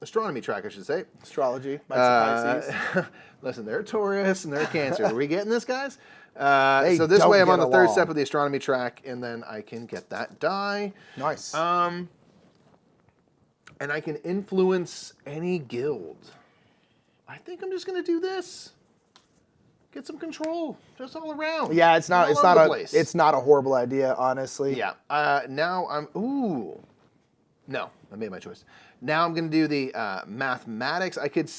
astronomy track, I should say. Astrology by Pisces. Listen, they're Taurus and they're Cancer. Are we getting this, guys? They So this way I'm don't on the get 3rd along. step of the astronomy track, and then I can get that die. Nice. And I can influence any guild. I think I'm just gonna do this. Get some control, just all around. Yeah, it's not. All It's over not the a. place. It's not a horrible idea, honestly. Yeah. Now I'm. Ooh. No, I made my choice. Now I'm going to do the mathematics. I could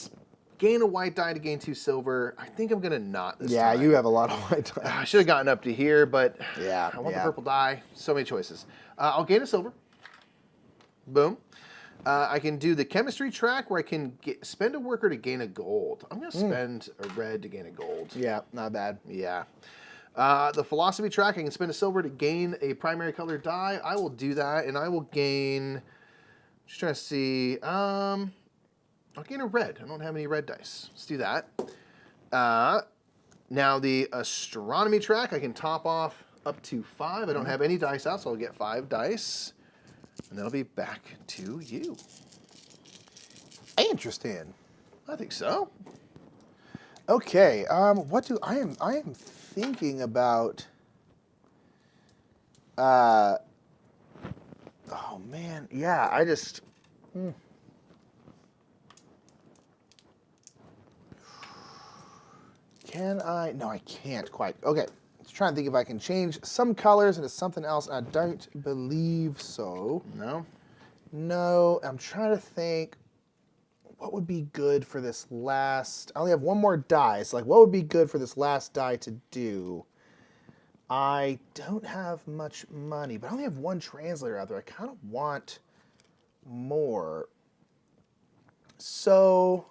gain a white die to gain 2 silver. I think I'm going to not this Yeah, time. you have a lot of white die. I should have gotten up to here, but Yeah, I want yeah. the purple die. So many choices. I'll gain a silver. Boom. I can do the chemistry track where I can spend a worker to gain a gold. I'm going to spend a red to gain a gold. Yeah, not bad. Yeah. The philosophy track, I can spend a silver to gain a primary color die. I will do that, and I will gain. Just trying to see. I'll gain a red. I don't have any red dice. Let's do that. Now the astronomy track, I can top off up to 5. I don't have any dice out, so I'll get 5 dice, and that'll be back to you. Interesting. I think so. Okay. What do I am thinking about? Oh man, yeah. I just. Can I? No, I can't quite. Okay. Just trying to think if I can change some colors into something else. I don't believe so. No. No, I'm trying to think. What would be good for this last? I only have 1 more die. So, like, what would be good for this last die to do? I don't have much money, but I only have 1 translator out there. I kind of want more. So,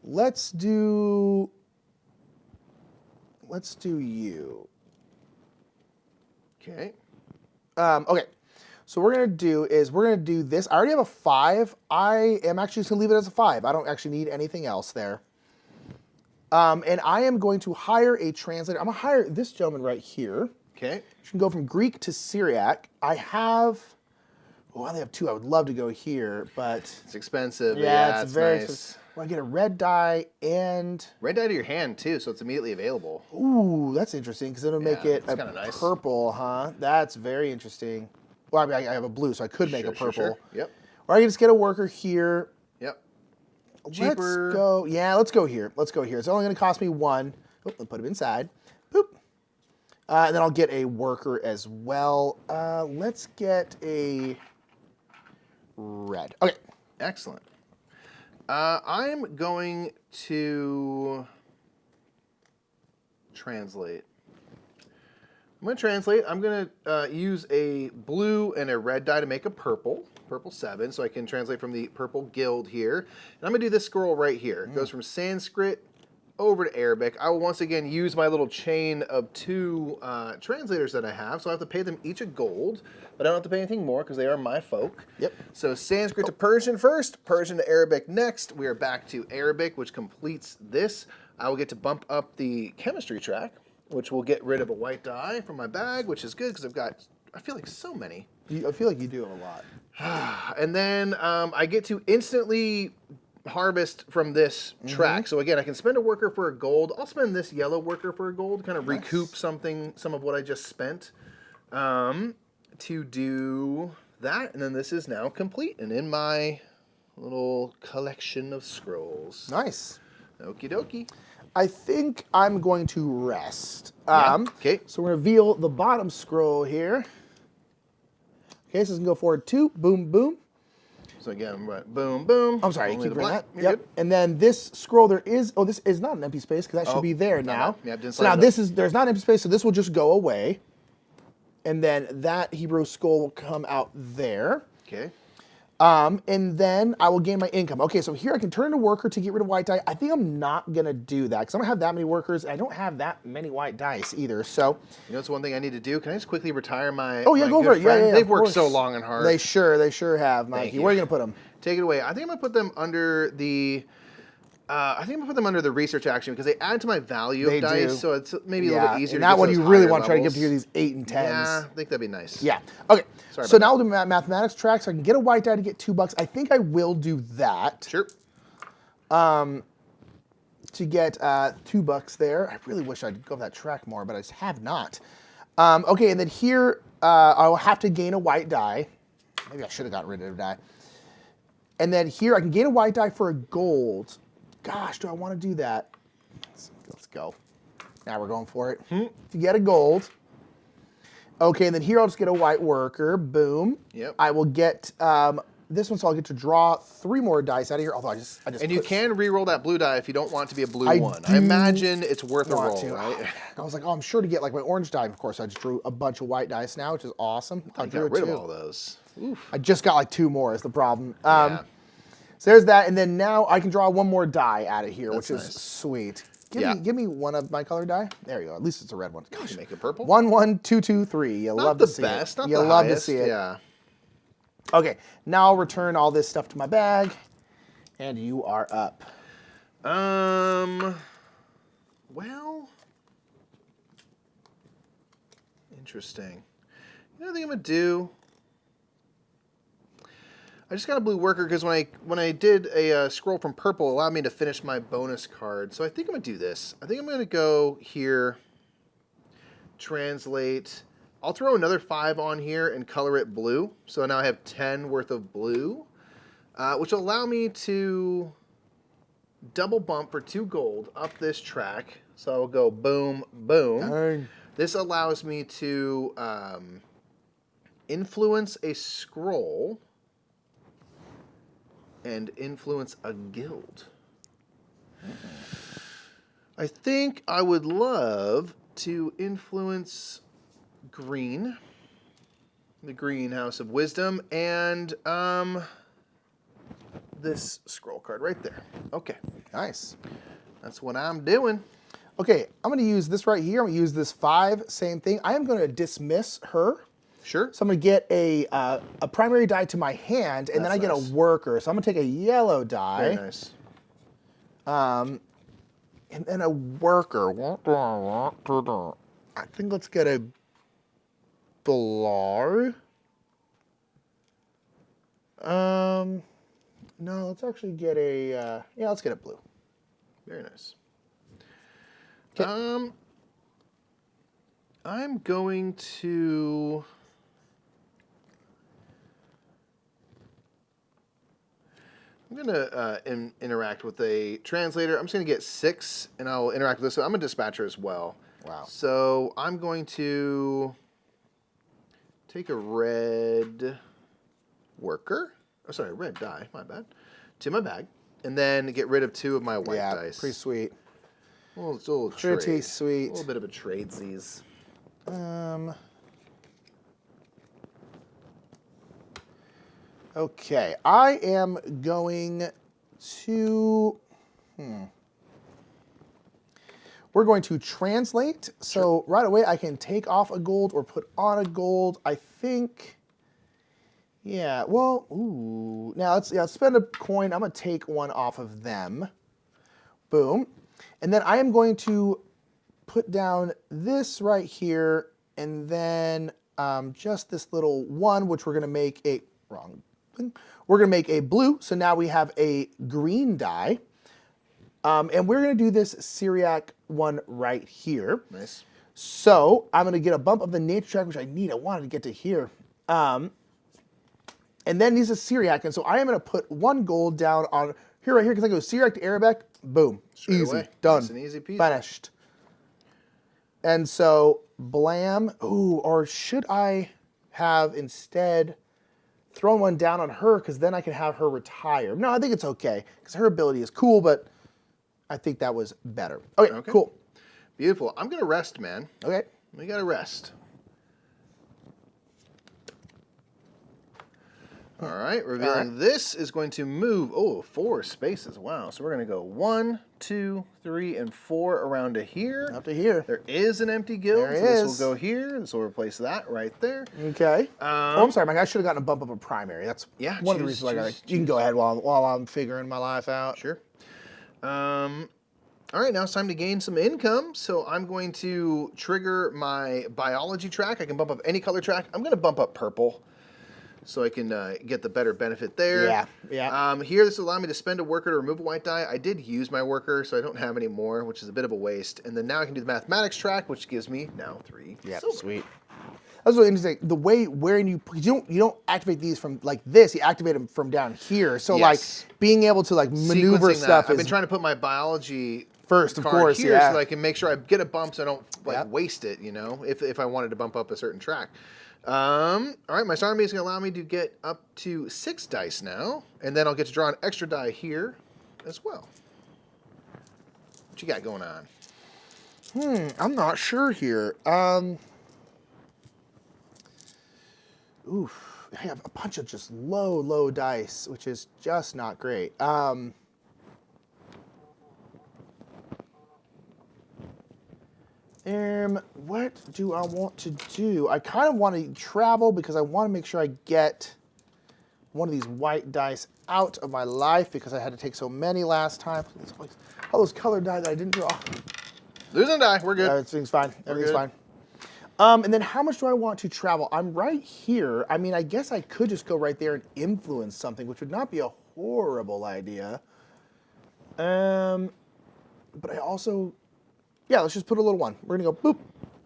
let's do you. Okay. Okay. So we're going to do this. I already have a 5. I am actually just going to leave it as a 5. I don't actually need anything else there. And I am going to hire a translator. I'm going to hire this gentleman right here. Okay. She can go from Greek to Syriac. I only have 2. I would love to go here, but It's expensive. but yeah, it's very nice. expensive. Well, I get a red die and Red die to your hand too, so it's immediately available. ooh, that's interesting because it'll make Yeah, it that's a kinda nice. purple, huh? That's very interesting. Well, I mean, I have a blue, so I could make a purple. Yep. Or I can just get a worker here. Yep. Cheaper. Let's go. Yeah, let's go here. Let's go here. It's only going to cost me 1. Oh, I'll put him inside. Boop. And then I'll get a worker as well. Let's get a red. Okay. Excellent. I'm going to translate. I'm going to translate. I'm going to use a blue and a red die to make a purple 7, so I can translate from the purple guild here. And I'm going to do this scroll right here. It goes from Sanskrit over to Arabic. I will once again use my little chain of 2 translators that I have, so I have to pay them each a gold, but I don't have to pay anything more because they are my folk. Yep. So Sanskrit to Persian first, Persian to Arabic next. We are back to Arabic, which completes this. I will get to bump up the chemistry track, which will get rid of a white die from my bag, which is good because I've got, I feel like, so many. I feel like you do have a lot. And then I get to instantly harvest from this track. So again, I can spend a worker for a gold. I'll spend this yellow worker for a gold, kind of recoup some of what I just spent to do that. And then this is now complete and in my little collection of scrolls. Nice. Okie dokie. I think I'm going to rest. Okay. So we're going to reveal the bottom scroll here. Okay, so it's going to go forward 2. Boom, boom. So again, boom, boom. I'm sorry, Only keep the reading black. that. You're Yep. good. And then this scroll, there is, this is not an empty space because that should be there now. Yeah, didn't so now slide it this is, there's not an empty space, so this will just go away. And then that Hebrew skull will come out there. Okay. And then I will gain my income. Okay, so here I can turn into worker to get rid of white die. I think I'm not going to do that because I don't have that many workers. I don't have that many white dice either. So, you know, it's one thing I need to do. Can I just quickly retire my? oh yeah, my go good for it. friend? Yeah, They've of worked course. so long and hard. They sure have, Mikey. you. Where are you going to put them? Take it away. I think I'm gonna put them under the. The research action because they add to my value They of dice, do. so it's maybe a little bit easier. And to that get one those you really higher want to try to get levels. through these 8 and 10s. Yeah, I think that'd be nice. Yeah. Okay. Sorry So about now we'll do mathematics track. So I can get a white die to get $2. I think I will do that. Sure. To get $2 there. I really wish I'd go that track more, but I just have not. Okay, and then here I will have to gain a white die. Maybe I should have gotten rid of a die. And then here I can gain a white die for a gold. Gosh, do I want to do that? Let's go. Now we're going for it. To get a gold. Okay, and then here I'll just get a white worker. Boom. Yep. I will get this one, so I'll get to draw 3 more dice out of here. Although I just And you can re-roll that blue die if you don't want it to be a blue one. do I imagine it's worth a want roll, to. right? I was like, oh, I'm sure to get like my orange die. Of course, I just drew a bunch of white dice now, which is awesome. I drew got rid of 2. all those. Oof. I just got like 2 more is the problem. Yeah. So there's that, and then now I can draw 1 more die out of here, That's which is nice. sweet. Yeah. Give me one of my color die. There you go. At least it's a red one. You Gosh. can make it purple. 1, 1, 2, 2, 3. You Not love the to see best. it. Not You the love highest. to see it. Yeah. Okay, now I'll return all this stuff to my bag, and you are up. Well, interesting. You know what I think I'm gonna do? I just got a blue worker because when I did a scroll from purple, it allowed me to finish my bonus card. So I think I'm gonna do this. I think I'm gonna go here, translate. I'll throw another 5 on here and color it blue. So now I have 10 worth of blue, which will allow me to double bump for 2 gold up this track. So I'll go boom, boom. Dang. This allows me to influence a scroll and influence a guild. I think I would love to influence green, the Green House of Wisdom, and this scroll card right there. Okay, Nice. that's what I'm doing. Okay, I'm going to use this right here. I'm going to use this 5, same thing. I am going to dismiss her. Sure. So I'm going to get a primary die to my hand, and then I That's get nice. a worker. So I'm going to take a yellow die. Very nice. And then a worker. I think let's get a Blar. No, let's actually get a, let's get a blue. Very nice. 'Kay. I'm going to I'm going to interact with a translator. I'm just going to get 6, and I'll interact with this. So I'm a dispatcher as well. Wow. So I'm going to take a red worker. Oh, sorry, red die, my bad, to my bag, and then get rid of 2 of my white dice. Pretty sweet. Well, it's a little Pretty trade. sweet. A little bit of a tradesies. Okay, I am going to. We're going to translate. So right away, I can take off a gold or put on a gold. I think. Yeah. Well. Ooh. Now let's spend a coin. I'm gonna take one off of them. Boom. And then I am going to put down this right here, and then just this little one, which we're gonna make a We're gonna make a blue. So now we have a green die. And we're going to do this Syriac one right here. Nice. So I'm going to get a bump of the nature track, which I need. I wanted to get to here. And then these are Syriac. And so I am going to put 1 gold down on here, right here, because I go Syriac to Arabic. Boom. Straight easy. away. Done. Nice and easy peasy. Finished. And so blam. Ooh, or should I have instead thrown one down on her, because then I can have her retire? No, I think it's okay, because her ability is cool, but I think that was better. Okay, cool. Beautiful. I'm going to rest, man. Okay. We got to rest. All right, revealing this is going to move, 4 spaces. Wow. So we're going to go 1, 2, 3, and 4 around to here. Up to here. There is an empty guild, There so is. this will go here. This will replace that right there. Okay. I'm sorry, Mike. I should have gotten a bump up a primary. That's one of the reasons I got it. You can go ahead while I'm figuring my life out. Sure. All right, now it's time to gain some income. So I'm going to trigger my biology track. I can bump up any color track. I'm going to bump up purple so I can get the better benefit there. Yeah. Here, this will allow me to spend a worker to remove a white die. I did use my worker, so I don't have any more, which is a bit of a waste. And then now I can do the mathematics track, which gives me now 3 silver. Sweet. That's really interesting. The way wherein you don't activate these from like this. You activate them from down here. So like being able to like maneuver stuff. I've been trying to put my biology first, of course, here, so that I can make sure I get a bump, so I don't waste it. You know, if I wanted to bump up a certain track. All right, my star army is going to allow me to get up to 6 dice now, and then I'll get to draw an extra die here as well. What you got going on? I'm not sure here. Oof. I have a bunch of just low dice, which is just not great. What do I want to do? I kind of want to travel because I want to make sure I get one of these white dice out of my life because I had to take so many last time. All those colored die that I didn't draw. Losing a die, we're good. Everything's fine. Everything's fine. And then how much do I want to travel? I'm right here. I mean, I guess I could just go right there and influence something, which would not be a horrible idea. But I also, let's just put a little 1. We're going to go boop,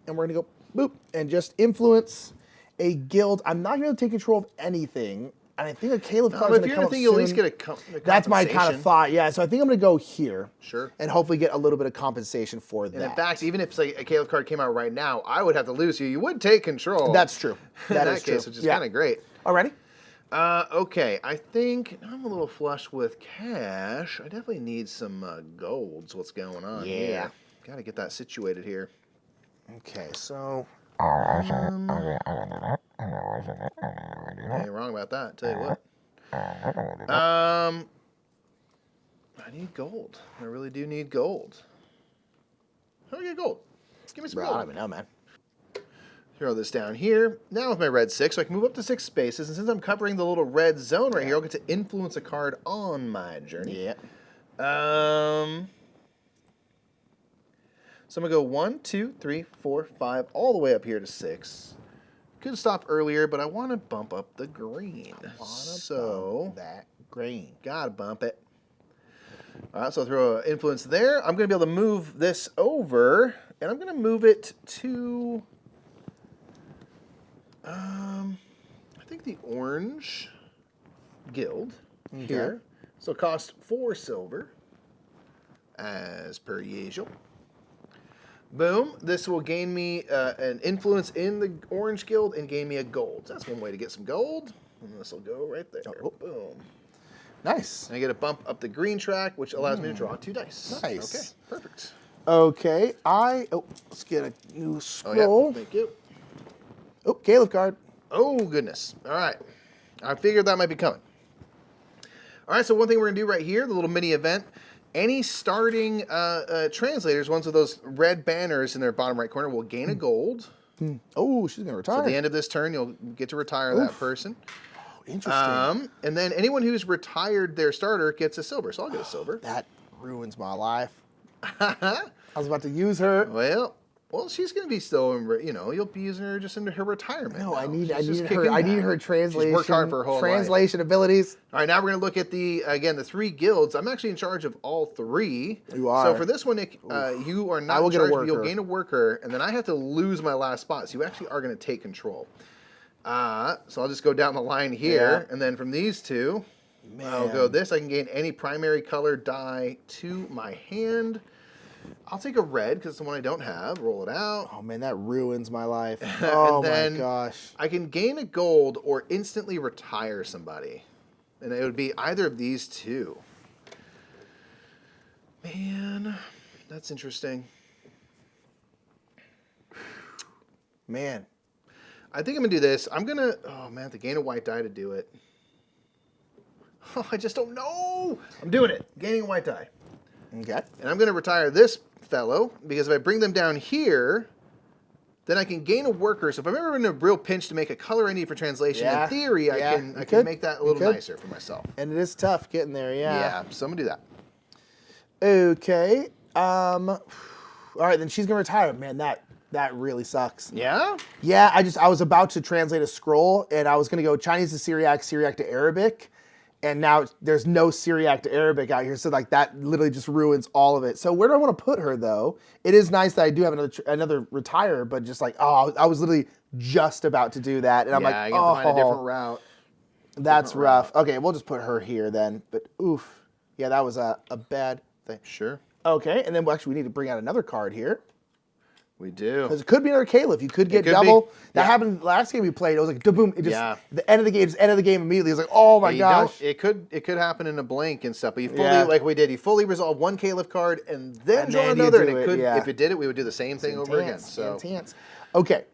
and we're going to go boop, and just influence a guild. I'm not going to take control of anything. And I think a Caleb card is going to come up soon. You'll at least get a That's my kind of thought, yeah. So I think I'm going to go here. Sure. And hopefully get a little bit of compensation for that. And in fact, even if like a Caleb card came out right now, I would have to lose you. You would take control. That's true. That is true. Which is kind of great. Alrighty. Okay, I think I'm a little flush with cash. I definitely need some golds. What's going on here? Got to get that situated here. Okay, so... Ain't wrong about that, tell you what. I need gold. I really do need gold. How do I get gold? Give me some gold. I don't even know, man. Throw this down here. Now with my red 6, so I can move up to 6 spaces. And since I'm covering the little red zone right here, I'll get to influence a card on my journey. So I'm going to go 1, 2, 3, 4, 5, all the way up here to 6. Could stop earlier, but I want to bump up the green. That green. Gotta bump it. All right, so I'll throw an influence there. I'm going to be able to move this over, and I'm going to move it to, I think the orange guild here. So it costs 4 silver, as per usual. Boom. This will gain me an influence in the Orange Guild and gain me a gold. So that's one way to get some gold. And this will go right there. Oh. Boom. Nice. And I get a bump up the green track, which allows me to draw 2 dice. Nice. Okay, perfect. Okay, let's get a new scroll. Oh, yeah. Thank you. Oh, Caleb card. Oh, goodness. All right. I figured that might be coming. All right, so one thing we're going to do right here, the little mini event, any starting translators, ones with those red banners in their bottom right corner, will gain a gold. Oh, she's going to retire. So at the end of this turn, you'll get to retire that person. Oh, interesting. And then anyone who's retired their starter gets a silver. So I'll get a silver. That ruins my life. I was about to use her. Well, she's going to be still, you'll be using her just into her retirement. No, now. I need her translation. She's worked hard for her whole translation life. Abilities. All right, now we're going to look at the 3 guilds. I'm actually in charge of all 3. You are. So for this one, Nick, you are not in charge, but you'll gain a worker, and then I have to lose my last spot. So you actually are going to take control. So I'll just go down the line here, and then from these 2, I'll go this. I can gain any primary color die to my hand. I'll take a red because it's the one I don't have. Roll it out. Oh, man, that ruins my life. Oh, my gosh. I can gain a gold or instantly retire somebody. And it would be either of these 2. Man, that's interesting. Man. I think I'm going to do this. I'm going to... Oh, man, to gain a white die to do it. Oh, I just don't know. I'm doing it. Gaining a white die. Okay. And I'm going to retire this fellow, because if I bring them down here, then I can gain a worker. So if I'm ever in a real pinch to make a color I need for translation, in theory, I can make that a little nicer for myself. And it is tough getting there, Yeah, so I'm going to do that. Okay. All right, then she's going to retire. Man, that really sucks. Yeah? Yeah, I was about to translate a scroll, and I was going to go Chinese to Syriac, Syriac to Arabic. And now there's no Syriac to Arabic out here, so like that literally just ruins all of it. So where do I want to put her though? It is nice that I do have another retire, but just like I was literally just about to do that, and I'm like, I got to find a different route. That's rough. Okay, we'll just put her here then. But oof, yeah, that was a bad thing. Sure. Okay, and then we need to bring out another card here. We do. Because it could be another Caliph. You could get double. That happened last game we played. It was like, boom. It just, the end of the game, immediately. It's like, oh my gosh. It could happen in a blink and stuff, but you fully, like we did, you fully resolve one Caliph card and then draw another. And it could, if it did it, we would do the same thing over again. So. Okay.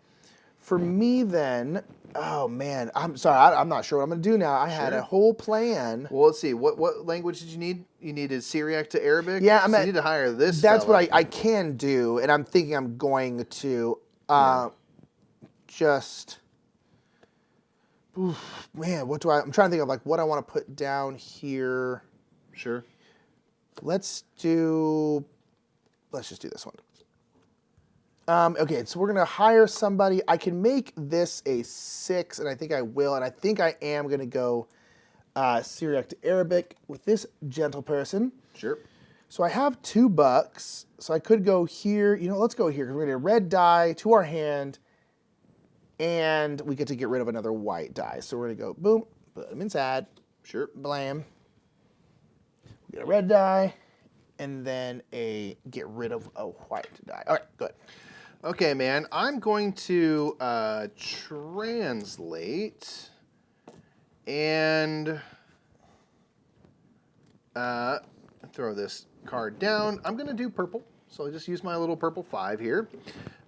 For me then, oh man, I'm sorry, I'm not sure what I'm going to do now. I had a whole plan. Well, let's see. What language did you need? You needed Syriac to Arabic? Yeah, you need to hire this That's fella. what I can do, and I'm thinking I'm going to just... Oof, man, I'm trying to think of like what I want to put down here. Sure. Let's just do this one. Okay, so we're going to hire somebody. I can make this a 6, and I think I will, and I think I am going to go Syriac to Arabic with this gentle person. Sure. So I have $2, so I could go here. Let's go here, because we're going to get a red die to our hand, and we get to get rid of another white die. So we're going to go, boom, put them inside. Sure. Blam. We get a red die, and then get rid of a white die. All right, good. Okay, man, I'm going to translate and throw this card down. I'm going to do purple, so I'll just use my little purple 5 here.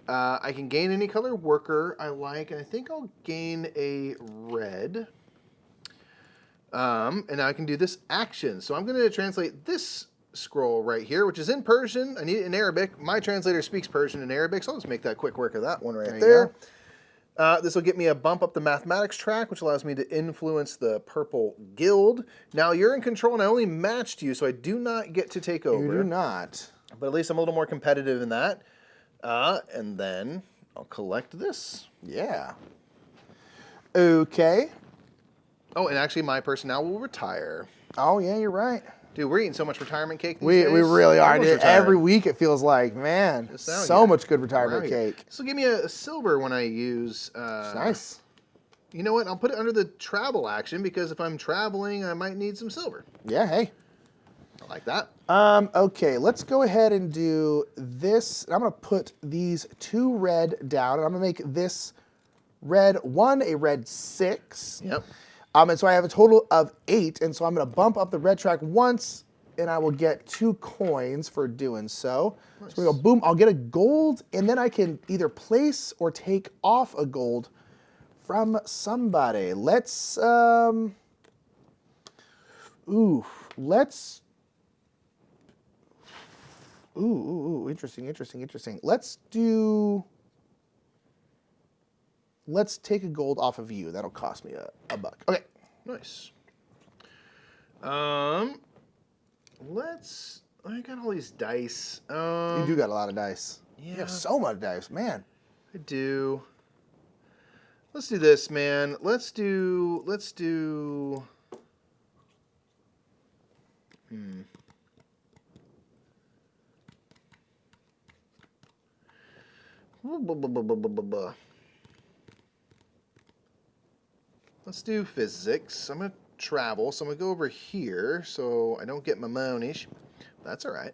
I can gain any color worker I like, and I think I'll gain a red. And now I can do this action. So I'm going to translate this scroll right here, which is in Persian. I need it in Arabic. My translator speaks Persian and Arabic, so I'll just make that quick work of that one right there. This will get me a bump up the mathematics track, which allows me to influence the purple guild. Now you're in control, and I only matched you, so I do not get to take over. You do not. But at least I'm a little more competitive in that. And then I'll collect this. Yeah. Okay. Oh, and actually my person now will retire. Oh, yeah, you're right. Dude, we're eating so much retirement cake these days. We really are. Every week it feels like, man, so much good retirement cake. This will give me a silver when I use... nice. You know what? I'll put it under the travel action because if I'm traveling, I might need some silver. Yeah, hey. I like that. Okay, let's go ahead and do this. I'm going to put these 2 red down, and I'm going to make this red 1 a red 6. Yep. And so I have a total of 8, and so I'm going to bump up the red track once, and I will get 2 coins for doing so. Nice. So we go, boom, I'll get a gold, and then I can either place or take off a gold from somebody. Let's, interesting. Let's take a gold off of you. That'll cost me a buck. Okay. Nice. I got all these dice. You do got a lot of dice. Yeah. You have so much dice, man. I do. Let's do this, man. Let's do. Let's do physics. I'm going to travel, so I'm going to go over here so I don't get my monish. That's all right.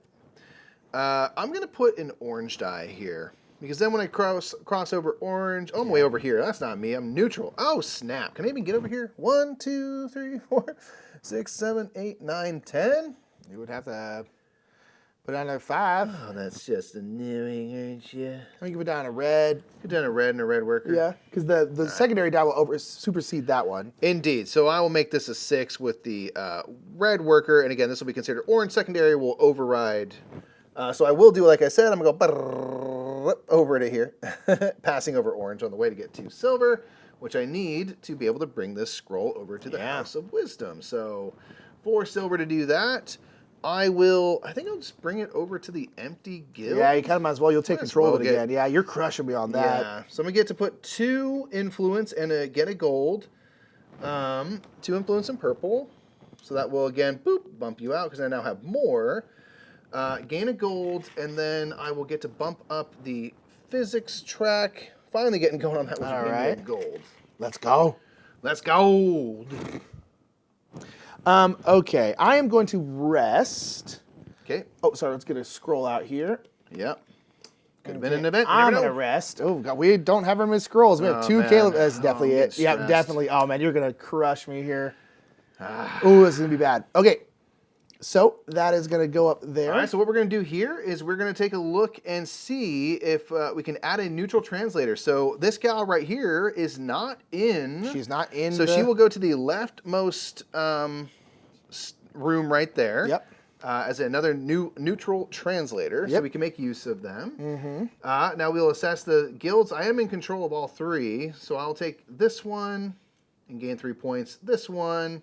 I'm going to put an orange die here because then when I cross over orange, oh, I'm way over here. That's not me. I'm neutral. Oh, snap. Can I even get over here? 1, 2, 3, 4, 6, 7, 8, 9, 10? You would have to put down a 5. Oh, that's just annoying, aren't you? I'm going to put down a red. Put down a red and a red worker. Yeah, because the secondary die will supersede that one. Indeed. So I will make this a 6 with the red worker. And again, this will be considered orange. Secondary will override. So I will do, like I said, I'm going to go over to here. Passing over orange on the way to get 2 silver, which I need to be able to bring this scroll over to the House of Wisdom. So 4 silver to do that. I think I'll just bring it over to the empty guild. Yeah, you kind of might as well. You'll take control of it again. Yeah, you're crushing me on that. Yeah, so I'm going to get to put 2 influence and get a gold. 2 influence and purple. So that will, again, boop, bump you out because I now have more. Gain a gold, and then I will get to bump up the physics track. Finally getting going on that, which will give me a gold. Let's go. Let's go. Okay, I am going to rest. Okay. Oh, sorry, let's get a scroll out here. Yep. Could have been an event. I'm going to rest. Oh, God, we don't have very many scrolls. We have 2 Caleb. That's definitely it. Yeah, definitely. Oh, man, you're going to crush me here. Oh, this is going to be bad. Okay, so that is going to go up there. All right, so what we're going to do here is we're going to take a look and see if we can add a neutral translator. So this gal right here is not in. She's not in. So she will go to the leftmost room right there. Yep. As another neutral translator, so we can make use of them. Mm-hmm. Now we'll assess the guilds. I am in control of all 3, so I'll take this one and gain 3 points. This one,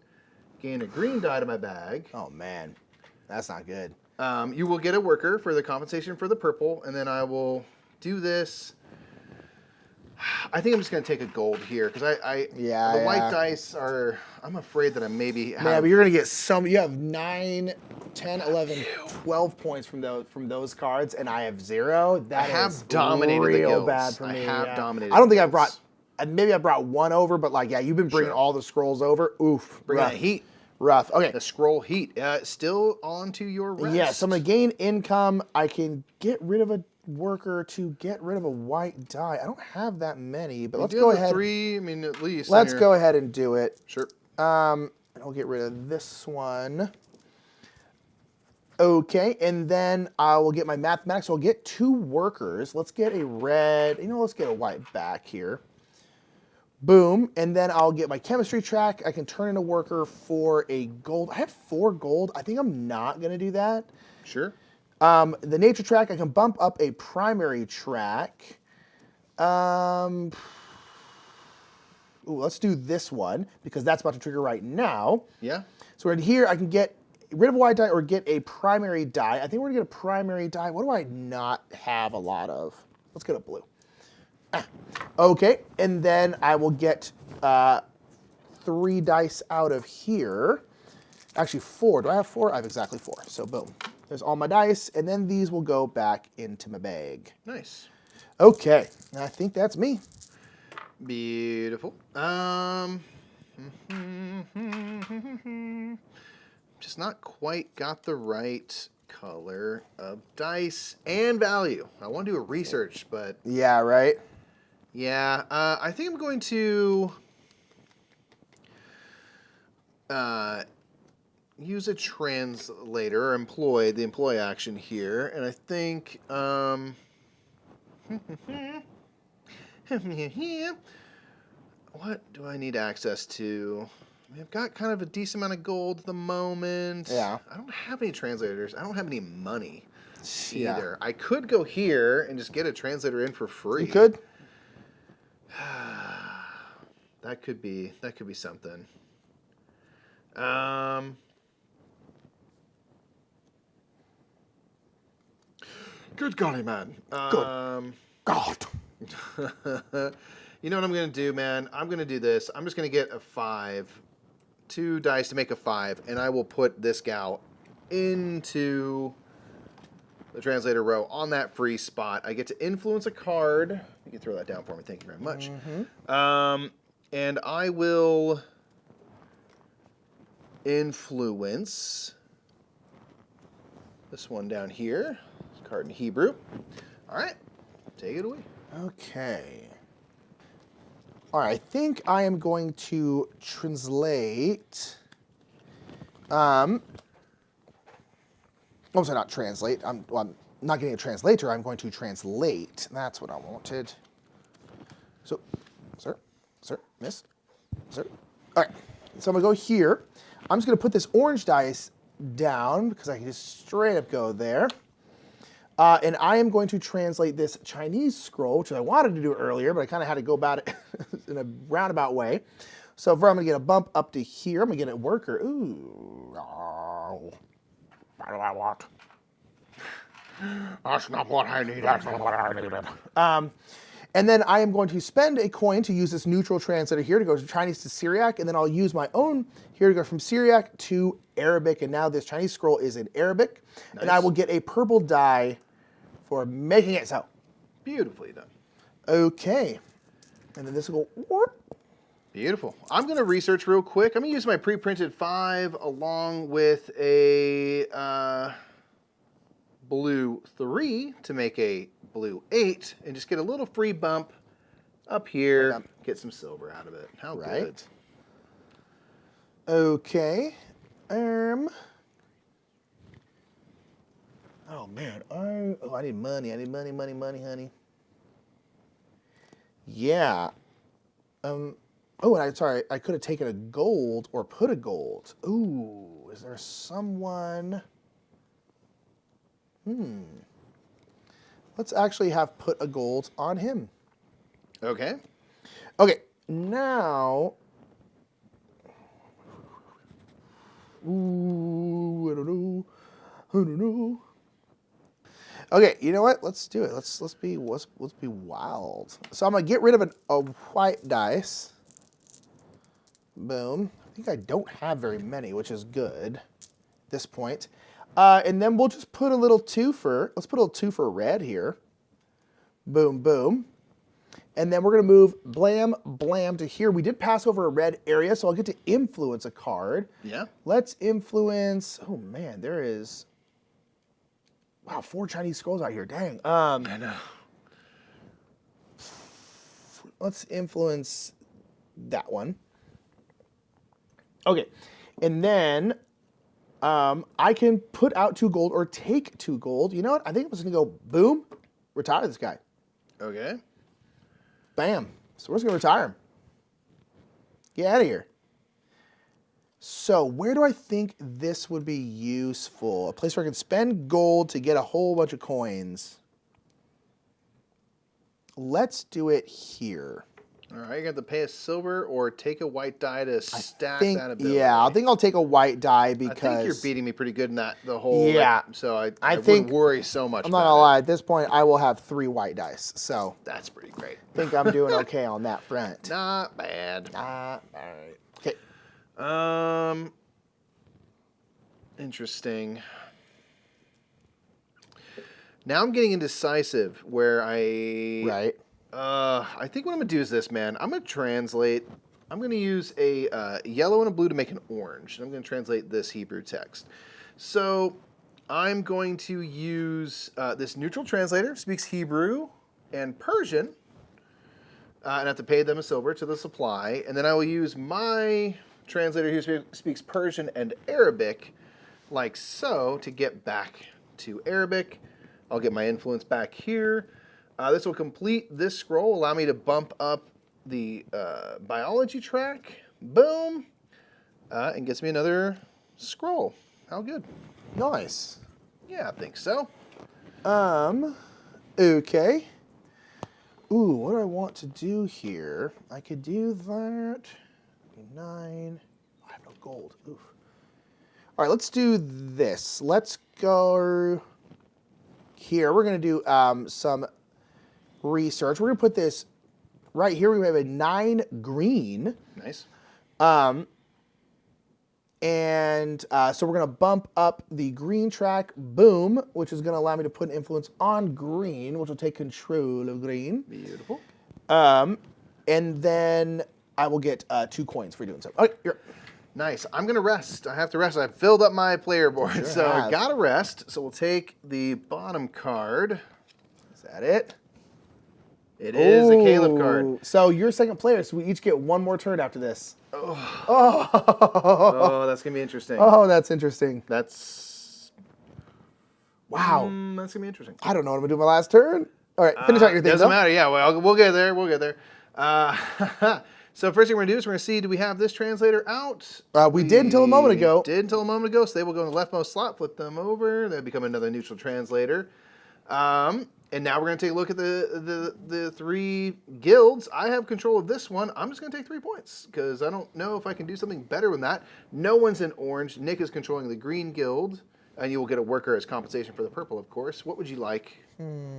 gain a green die to my bag. Oh, man. That's not good. You will get a worker for the compensation for the purple, and then I will do this. I think I'm just going to take a gold here, because the white dice are, I'm afraid that I maybe have. Yeah, but you're going to get some, you have 9, 10, 11, 12 points from those cards, and I have 0. That is dominated real the guilds. bad for me. I have dominated I don't think the I brought, maybe I brought 1 over, but like, yeah, you've been bringing all the scrolls over. Oof. Bringing the heat. Rough. Okay. The scroll heat. Still on to your rest. Yeah, so I'm going to gain income. I can get rid of a worker to get rid of a white die. I don't have that many, but let's go ahead. 3, I mean, at least. Let's go ahead and do it. Sure. And I'll get rid of this one. Okay, and then I will get my mathematics. So I'll get 2 workers. Let's get a red. Let's get a white back here. Boom, and then I'll get my chemistry track. I can turn in a worker for a gold. I have 4 gold. I think I'm not going to do that. Sure. The nature track, I can bump up a primary track. Let's do this one, because that's about to trigger right now. Yeah. So right here, I can get rid of a white die or get a primary die. I think we're going to get a primary die. What do I not have a lot of? Let's get a blue. Okay, and then I will get 3 dice out of here. Actually, 4. Do I have 4? I have exactly 4. So boom. There's all my dice, and then these will go back into my bag. Nice. Okay, I think that's me. Beautiful. Just not quite got the right color of dice and value. I want to do a research, but Yeah, right? yeah, I think I'm going to use a translator or employ the employ action here, and I think what do I need access to? I've got kind of a decent amount of gold at the moment. Yeah. I don't have any translators. I don't have any money Yeah. either. I could go here and just get a translator in for free. You could? That could be something. Good golly, man. Good God. You know what I'm going to do, man? I'm going to do this. I'm just going to get a 5. 2 dice to make a 5, and I will put this gal into the translator row on that free spot. I get to influence a card. You can throw that down for me. Thank you very much. And I will influence this one down here. This card in Hebrew. All right. Take it away. Okay. All right, I think I am going to translate. I'm sorry, not translate. I'm not getting a translator. I'm going to translate. That's what I wanted. So, sir, miss, sir. All right, so I'm going to go here. I'm just going to put this orange dice down because I can just straight up go there. And I am going to translate this Chinese scroll, which I wanted to do earlier, but I kind of had to go about it in a roundabout way. So I'm going to get a bump up to here. I'm going to get a worker. Ooh. Oh. What do I want? That's not what I need. That's not what I needed. And then I am going to spend a coin to use this neutral translator here to go to Chinese to Syriac, and then I'll use my own here to go from Syriac to Arabic, and now this Chinese scroll is in Arabic. Nice. And I will get a purple die for making it so. Beautifully done. Okay. And then this will go, whoop. Beautiful. I'm going to research real quick. I'm going to use my pre-printed 5 along with a blue 3 to make a blue 8 and just get a little free bump up here, get some silver out of it. How good. Okay. Oh man, I need money. I need money, honey. Yeah. Oh, and I could have taken a gold or put a gold. Ooh, is there someone? Let's actually have put a gold on him. Okay. Okay, now. Ooh, I don't know. Okay, you know what? Let's do it. Let's be wild. So I'm gonna get rid of a white dice. Boom. I think I don't have very many, which is good at this point. And then we'll just put a little twofer. Let's put a little twofer red here. Boom, boom. And then we're gonna move blam, blam to here. We did pass over a red area, so I'll get to influence a card. Yeah. Let's influence. Oh man, there is. Wow, 4 Chinese scrolls out here. Dang. I know. Let's influence that one. Okay, and then I can put out 2 gold or take 2 gold. You know what? I think I'm just gonna go boom, retire this guy. Okay. Bam. So we're just gonna retire him. Get out of here. So where do I think this would be useful? A place where I can spend gold to get a whole bunch of coins. Let's do it here. All right, you're going to have to pay a silver or take a white die to stack that ability. Yeah, I think I'll take a white die because... I think you're beating me pretty good in that, the whole... Yeah. So I wouldn't worry so much I'm not going to lie, at this point, I will have 3 white dice, so... That's pretty great. I think I'm doing okay on that front. Not bad. All right. Okay. Interesting. Now I'm getting indecisive where I... Right. I think what I'm going to do is this, man. I'm going to translate. I'm going to use a yellow and a blue to make an orange. And I'm going to translate this Hebrew text. So I'm going to use this neutral translator, speaks Hebrew and Persian, and I have to pay them a silver to the supply. And then I will use my translator who speaks Persian and Arabic, like so, to get back to Arabic. I'll get my influence back here. This will complete this scroll, allow me to bump up the biology track. Boom. And gets me another scroll. How good? Nice. Yeah, I think so. Okay. Ooh, what do I want to do here? I could do that. 9. I have no gold. Oof. All right, let's do this. Let's go here. We're going to do some research. We're going to put this right here. We have a 9 green. Nice. So we're going to bump up the green track, boom, which is going to allow me to put an influence on green, which will take control of green. Beautiful. And then I will get 2 coins for doing so. Okay, here. Nice. I'm going to rest. I have to rest. I've filled up my player board, so I got to rest. So we'll take the bottom card. Is that it? It is a Caliph card. So you're second player, so we each get 1 more turn after this. Oh, that's going to be interesting. Oh, that's interesting. That's... Wow. That's going to be interesting. I don't know what I'm going to do my last turn. All right, finish out your thing, Doesn't matter. Yeah, well, we'll get there. We'll get there. So first thing we're going to do is we're going to see, do we have this translator out? We did until a moment ago. Did until a moment ago, so they will go in the leftmost slot, flip them over. They'll become another neutral translator. And now we're going to take a look at the 3 guilds. I have control of this one. I'm just going to take 3 points because I don't know if I can do something better than that. No one's in orange. Nick is controlling the green guild, and you will get a worker as compensation for the purple, of course. What would you like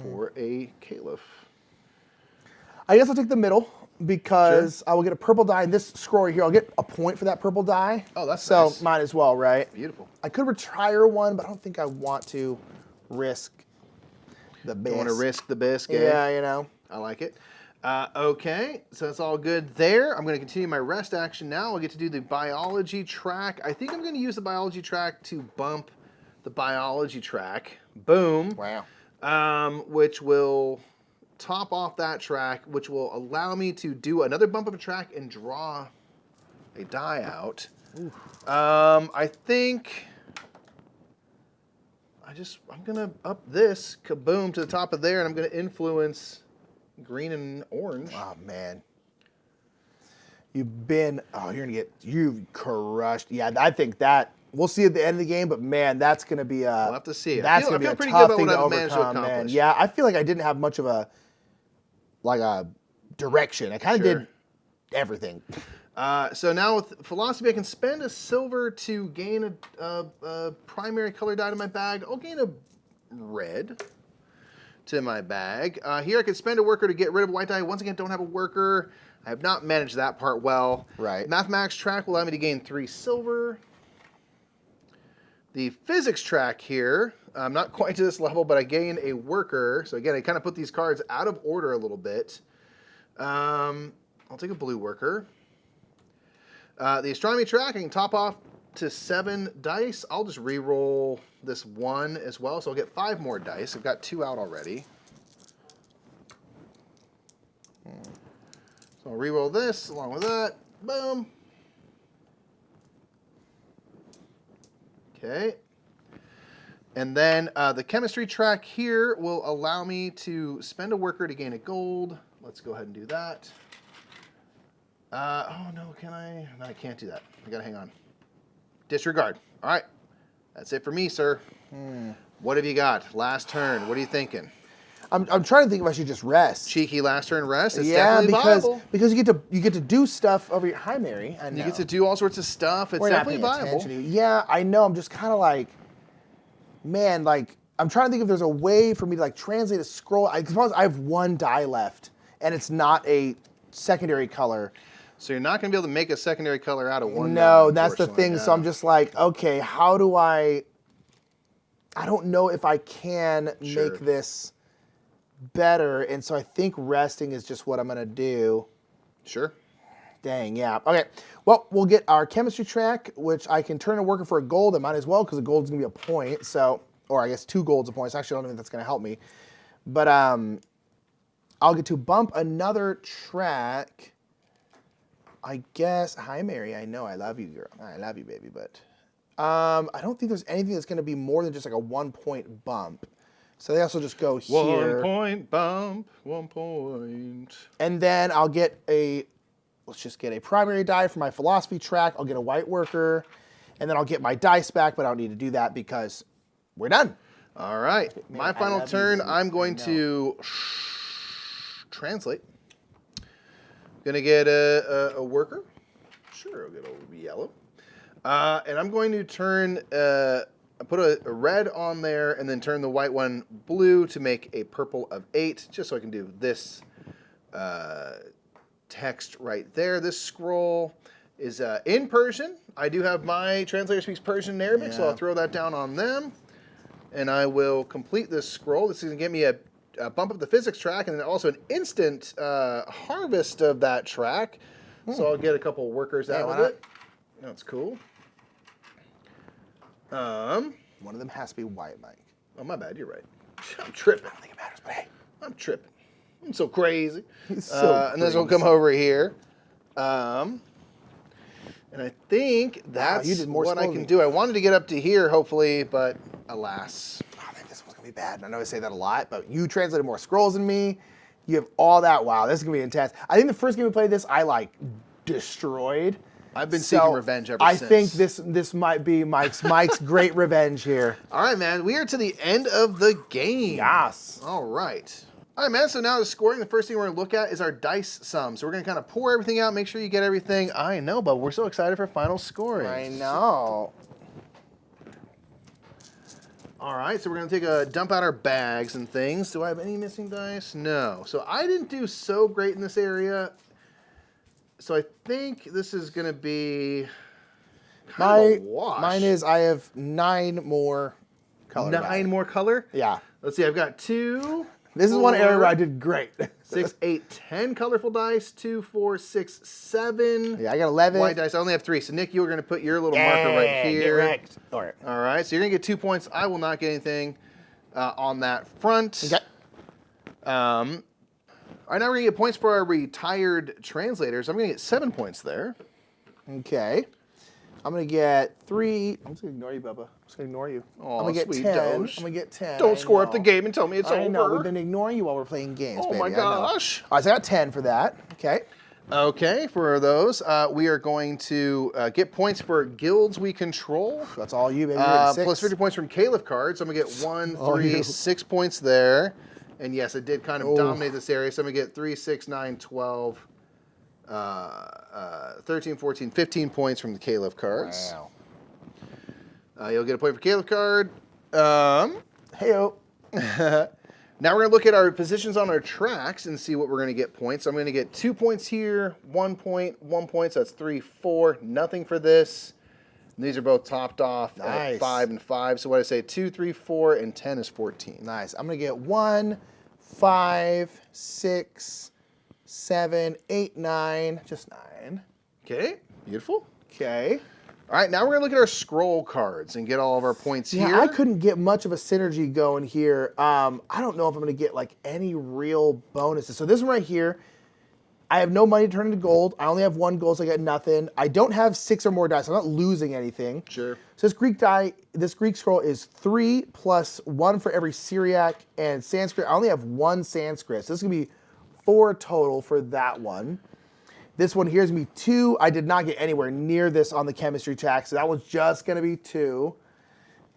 for a Caliph? I guess I'll take the middle because I will get a purple die. And this scroll right here, I'll get a point for that purple die. Oh, that's so nice. Might as well, right? Beautiful. I could retire one, but I don't think I want to risk the bisque. You want to risk the bisque, eh? Yeah, you know. I like it. Okay, so that's all good there. I'm going to continue my rest action now. I'll get to do the biology track. I think I'm going to use the biology track to bump the biology track. Boom. Wow. Which will top off that track, which will allow me to do another bump of a track and draw a die out. I think... I'm going to up this, kaboom, to the top of there, and I'm going to influence green and orange. Oh, man. You've crushed. Yeah, I think that, we'll see at the end of the game, but man, that's going to be we'll have to see. That's going to be a pretty tough good thing to about what I've managed to overcome, man. accomplish. Yeah, I feel like I didn't have much of a direction. I kind of did everything. So now with philosophy, I can spend a silver to gain a primary color die to my bag. I'll gain a red to my bag. Here I can spend a worker to get rid of a white die. Once again, don't have a worker. I have not managed that part well. Right. Mathematics track will allow me to gain 3 silver. The physics track here, I'm not quite to this level, but I gain a worker. So again, I kind of put these cards out of order a little bit. I'll take a blue worker. The astronomy track, I can top off to 7 dice. I'll just re-roll this 1 as well, so I'll get 5 more dice. I've got 2 out already. So I'll re-roll this along with that. Boom. Okay. And then the chemistry track here will allow me to spend a worker to gain a gold. Let's go ahead and do that. Oh, no, can I? No, I can't do that. I gotta hang on. Disregard. All right. That's it for me, sir. What have you got? Last turn. What are you thinking? I'm trying to think if I should just rest. Cheeky last turn rest? It's yeah, definitely viable. because you get to do stuff over your... Hi, Mary. I know. You get to do all sorts of stuff. It's We're definitely not paying viable. attention to you. Yeah, I know. I'm just kind of like... Man, like... I'm trying to think if there's a way for me to like translate a scroll. I suppose I have 1 die left, and it's not a secondary color. So you're not going to be able to make a secondary color out of 1 No, that's the thing. Yeah. So I'm just like, okay, how do I don't know if I can make this better, and so I think resting is just what I'm going to do. Sure. Dang, yeah. Okay, well, we'll get our chemistry track, which I can turn a worker for a gold. I might as well, because a gold is going to be a point, so, or I guess 2 golds a point. So actually, I don't think that's going to help me. But I'll get to bump another track. I guess, hi, Mary, I know I love you, girl. I love you, baby, but I don't think there's anything that's going to be more than just like a 1-point bump. So they also just go here. 1 point bump, 1 point. And then I'll get let's just get a primary die for my philosophy track. I'll get a white worker, and then I'll get my dice back, but I don't need to do that because we're done. All right. Man, my final turn, I'm going to translate. Gonna get a worker. Sure, I'll get a yellow. And I'm going to turn, put a red on there and then turn the white one blue to make a purple of 8, just so I can do this text right there. This scroll is in Persian. I do have my translator speaks Persian and Arabic, so I'll throw that down on them. And I will complete this scroll. This is going to give me a bump up the physics track and then also an instant harvest of that track. So I'll get a couple workers out of it. That's cool. One of them has to be white, Mike. Oh, my bad. You're right. I'm tripping. I don't think it matters, but hey. I'm tripping. I'm so crazy. He's so and this will come over here. And I think that's you did more what I scrolling can than do. I wanted to get up to here, hopefully, but alas. I think this one's going to be bad. I know I say that a lot, but you translated more scrolls than me. You have all that. Wow, this is going to be intense. I think the first game we played this, I, like, destroyed. I've been seeking revenge ever since. I think this might be Mike's great revenge here. All right, man. We are to the end of the game. Yes. All right. All right, man. So now the scoring, the first thing we're going to look at is our dice sum. So we're going to kind of pour everything out, make sure you get everything. I know, but we're so excited for final scoring. I know. All right, so we're going to take a dump out our bags and things. Do I have any missing dice? No. So I didn't do so great in this area. So I think this is going to be kind of a wash. Mine is, I have 9 more color. 9 more color? Yeah. Let's see, I've got 2. This is one area where I did great. 6, 8, 10 colorful dice. 2, 4, 6, 7. Yeah, I got 11. White dice. I only have 3. So Nick, you're going to put your little marker right here. Get wrecked. All right. All right. So you're going to get 2 points. I will not get anything on that front. Okay. All right, now we're going to get points for our retired translators. I'm going to get 7 points there. Okay. I'm going to get 3. I'm just going to ignore you, Bubba. I'm just going to ignore you. Aw, I'm going to get sweet 10. Doge. I'm going to get 10. Don't score up I the know. game and tell me it's over. I know. We've been ignoring you while we're playing games, Oh baby. my I know. gosh. All right, so I got 10 for that. Okay. Okay, for those, we are going to get points for guilds we control. That's all you, baby. You're at 6. Plus 50 points from Caliph cards. So I'm going to get 1, 3, you. 6 points there. And yes, I did kind of dominate this area. So I'm going to get 3, 6, 9, 12, 13, 14, 15 points from the Caliph cards. Wow. You'll get a point for Caliph card. Hey-o. Now we're going to look at our positions on our tracks and see what we're going to get points. So I'm going to get 2 points here, 1 point, 1 point. So that's 3, 4. Nothing for this. And these are both topped off at 5 and 5. So what I say, 2, 3, 4, and 10 is 14. Nice. I'm going to get 1, 5, 6, 7, 8, 9. Just 9. Okay, beautiful. Okay. All right, now we're going to look at our scroll cards and get all of our points here. Yeah, I couldn't get much of a synergy going here. I don't know if I'm going to get like any real bonuses. So this one right here, I have no money to turn into gold. I only have 1 gold, so I get nothing. I don't have 6 or more dice. So I'm not losing anything. Sure. So this Greek scroll is 3 plus 1 for every Syriac and Sanskrit. I only have 1 Sanskrit. So this is going to be 4 total for that one. This one here is going to be 2. I did not get anywhere near this on the chemistry track, so that one's just going to be 2.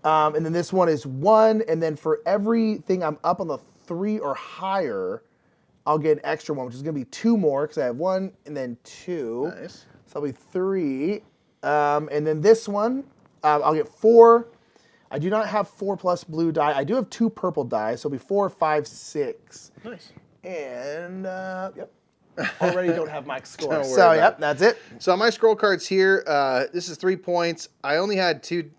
And then this one is 1, and then for everything I'm up on the 3 or higher, I'll get an extra 1, which is going to be 2 more, because I have 1 and then 2. Nice. So that'll be 3. And then this one, I'll get 4. I do not have 4 plus blue die. I do have 2 purple die, so it'll be 4, 5, 6. Nice. And, yep. already don't have my score. Don't worry So, about yep, it. that's it. So on my scroll cards here, this is 3 points. I only had two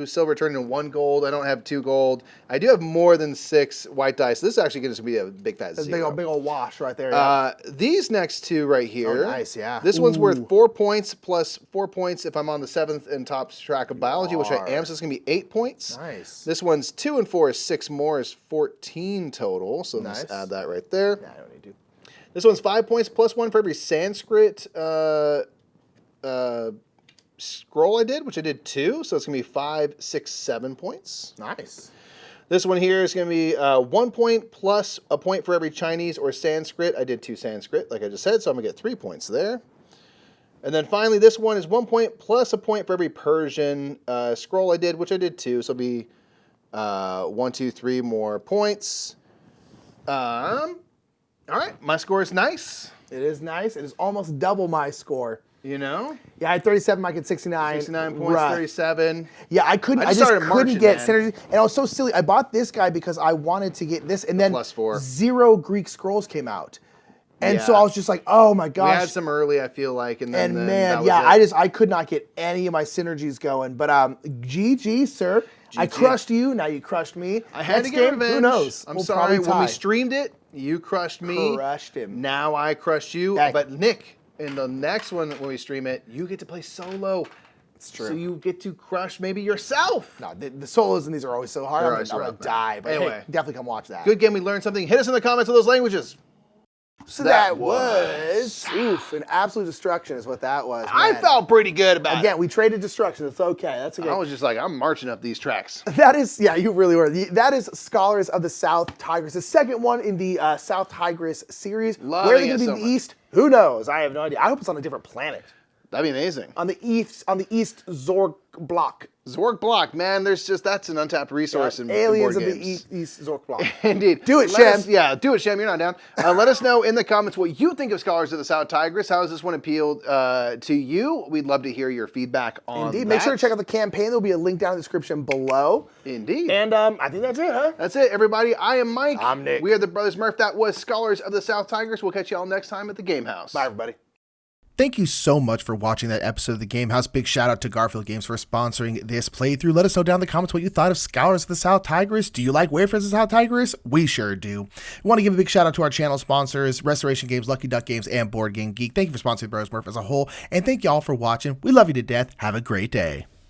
silver turned into 1 gold. I don't have 2 gold. I do have more than 6 white dice. So this is actually going to be a big fat That's zero. big old wash right there. Yeah. These next 2 right here. Oh, nice, yeah. This one's Ooh. worth 4 points plus 4 points if I'm on the 7th and top track of biology, which I am. So it's going to be 8 points. Nice. This one's 2 and 4 is 6 more is 14 total. So Nice. let's add that right there. Yeah, I don't need to. This one's 5 points plus 1 for every Sanskrit scroll I did, which I did 2. So it's going to be 5, 6, 7 points. Nice. This one here is going to be 1 point plus a point for every Chinese or Sanskrit. I did 2 Sanskrit, like I just said, so I'm going to get 3 points there. And then finally, this one is 1 point plus a point for every Persian scroll I did, which I did 2. So it'll be 1, 2, 3 more points. All right, my score is nice. It is nice. It is almost double my score. You know? Yeah, I had 37, Mike had 69. 69 points, Rough. 37. Yeah, I just started couldn't marching, get man. synergy. And I was so silly. I bought this guy because I wanted to get this, and then +4. 0 Greek scrolls came out. And so Yeah. I was just like, oh my We gosh. had some early, I feel like, and then And that man, was yeah, it. I could not get any of my synergies going. But GG, sir. I GG. crushed you. Now you crushed me. I had Next to get game, revenge. Who knows? I'm We'll sorry. probably When we tie. streamed it, you crushed me. Crushed him. Now I crushed you. Heck. But Nick, in the next one when we stream it, you get to play solo. It's true. So you get to crush maybe yourself. No, the solos in these are always so hard. They're I'm always gonna rough, man. die. But Anyway. hey, definitely come watch that. Good game. We learned something. Hit us in the comments of those languages. So that was oof, an absolute destruction is what that was. I man. felt pretty good about Again, it. we traded destruction. It's okay. That's okay. I was just like, I'm marching up these tracks. That is, yeah, you really were. That is Scholars of the South Tigris, the second one in the South Tigris series. Loving Where are they it going to be so in the much. East? Who knows? I have no idea. I hope it's on a different planet. That'd be amazing. On the East Zork block. Zork block, man. That's an untapped resource in Aliens board of games. the East Zork block. Indeed. Do it, Let Shem. us- Yeah, do it, Shem. You're not down. Let us know in the comments what you think of Scholars of the South Tigris. How has this one appealed to you? We'd love to hear your feedback on Indeed. that. Make sure to check out the campaign. There'll be a link down in the description below. Indeed. And I think that's it, huh? That's it, everybody. I am Mike. I'm Nick. We are the Brothers Murph. That was Scholars of the South Tigris. We'll catch you all next time at the Game House. Bye, everybody. Thank you so much for watching that episode of the Game House. Big shout out to Garfield Games for sponsoring this playthrough. Let us know down in the comments what you thought of Scholars of the South Tigris. Do you like Wayfarers of the South Tigris? We sure do. We want to give a big shout out to our channel sponsors, Restoration Games, Lucky Duck Games, and Board Game Geek. Thank you for sponsoring Brothers Murph as a whole, and thank you all for watching. We love you to death. Have a great day.